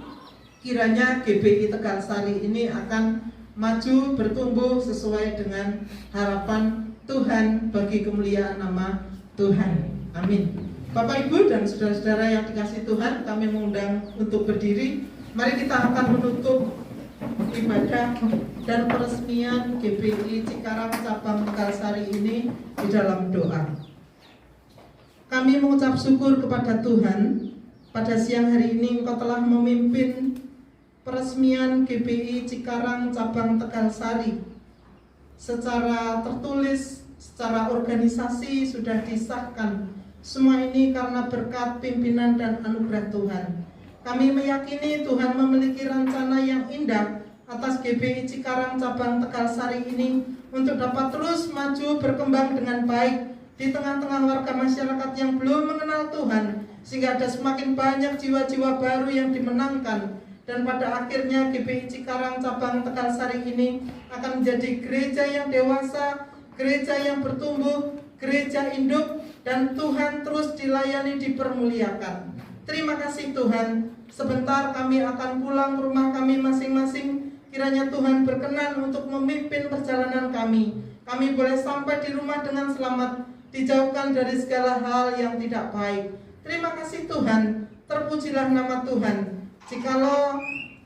kiranya GBI Tegal Sari ini akan maju bertumbuh sesuai dengan harapan Tuhan bagi kemuliaan nama Tuhan. Amin. Bapak Ibu dan saudara-saudara yang dikasihi Tuhan, kami mengundang untuk berdiri. Mari kita akan menutup ibadah dan peresmian GBI Cikarang cabang Tegal Sari ini di dalam doa. Kami mengucap syukur kepada Tuhan, pada siang hari ini Engkau telah memimpin peresmian GBI Cikarang cabang Tegal Sari. Secara tertulis, secara organisasi sudah disahkan. Semua ini karena berkat pimpinan dan anugerah Tuhan. Kami meyakini Tuhan memiliki rencana yang indah atas GBI Cikarang cabang Tegal Sari ini untuk dapat terus maju berkembang dengan baik di tengah-tengah warga masyarakat yang belum mengenal Tuhan, sehingga ada semakin banyak jiwa-jiwa baru yang dimenangkan. Dan pada akhirnya GBI Cikarang cabang Tegal Sari ini akan menjadi gereja yang dewasa, gereja yang bertumbuh, gereja induk, dan Tuhan terus dilayani, dipermuliakan. Terima kasih Tuhan. Sebentar kami akan pulang ke rumah kami masing-masing. Kiranya Tuhan berkenan untuk memimpin perjalanan kami. Kami boleh sampai di rumah dengan selamat, dijauhkan dari segala hal yang tidak baik. Terima kasih Tuhan. Terpujilah nama Tuhan. Jikalau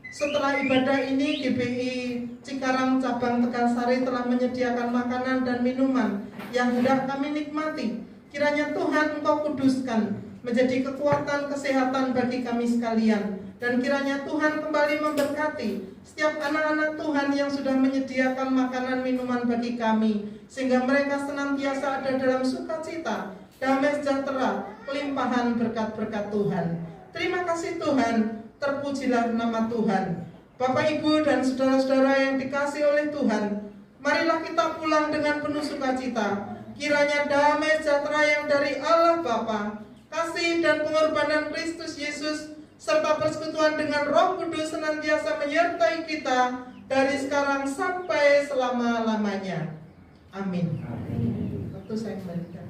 setelah ibadah ini GBI Cikarang cabang Tegal Sari telah menyediakan makanan dan minuman yang hendak kami nikmati, kiranya Tuhan Engkau kuduskan menjadi kekuatan kesehatan bagi kami sekalian. Dan kiranya Tuhan kembali memberkati setiap anak-anak Tuhan yang sudah menyediakan makanan minuman bagi kami, sehingga mereka senantiasa ada dalam sukacita, damai sejahtera, kelimpahan berkat-berkat Tuhan. Terima kasih Tuhan. Terpujilah nama Tuhan. Bapak, Ibu, dan saudara-saudara yang dikasihi oleh Tuhan, marilah kita pulang dengan penuh sukacita. Kiranya damai sejahtera yang dari Allah Bapa, kasih dan pengorbanan Kristus Yesus, serta persekutuan dengan Roh Kudus senantiasa menyertai kita dari sekarang sampai selama-lamanya. Amin. Waktu saya kembalikan.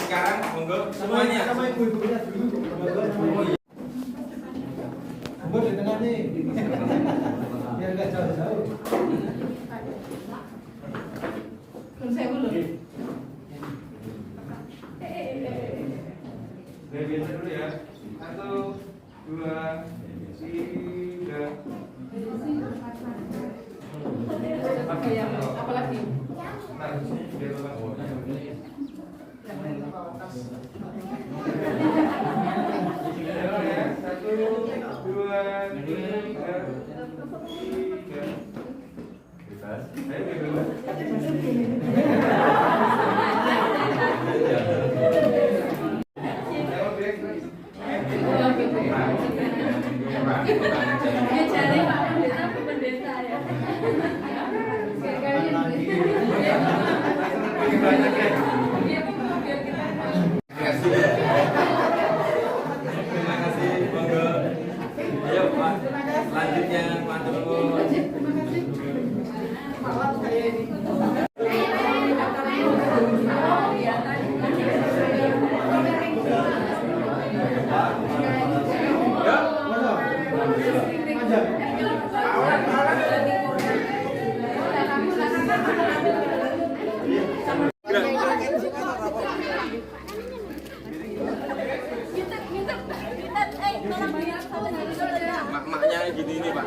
Sekarang monggo semuanya sama ibu-ibunya dulu. Monggo di tengah nih. Biar enggak jauh-jauh. Saya dulu. Dari biasa dulu ya. 1, 2, 3. Apa ya? Apa lagi? Nah, biar Bapak. Satu, dua, tiga. Bebas. Ayo bebas. Cari Pak Pendeta ke pendeta ya. Banyak ya. Terima kasih, monggo. Ayo Pak, lanjutnya Pak Tunggu. Maaf saya ini. gini ini Pak.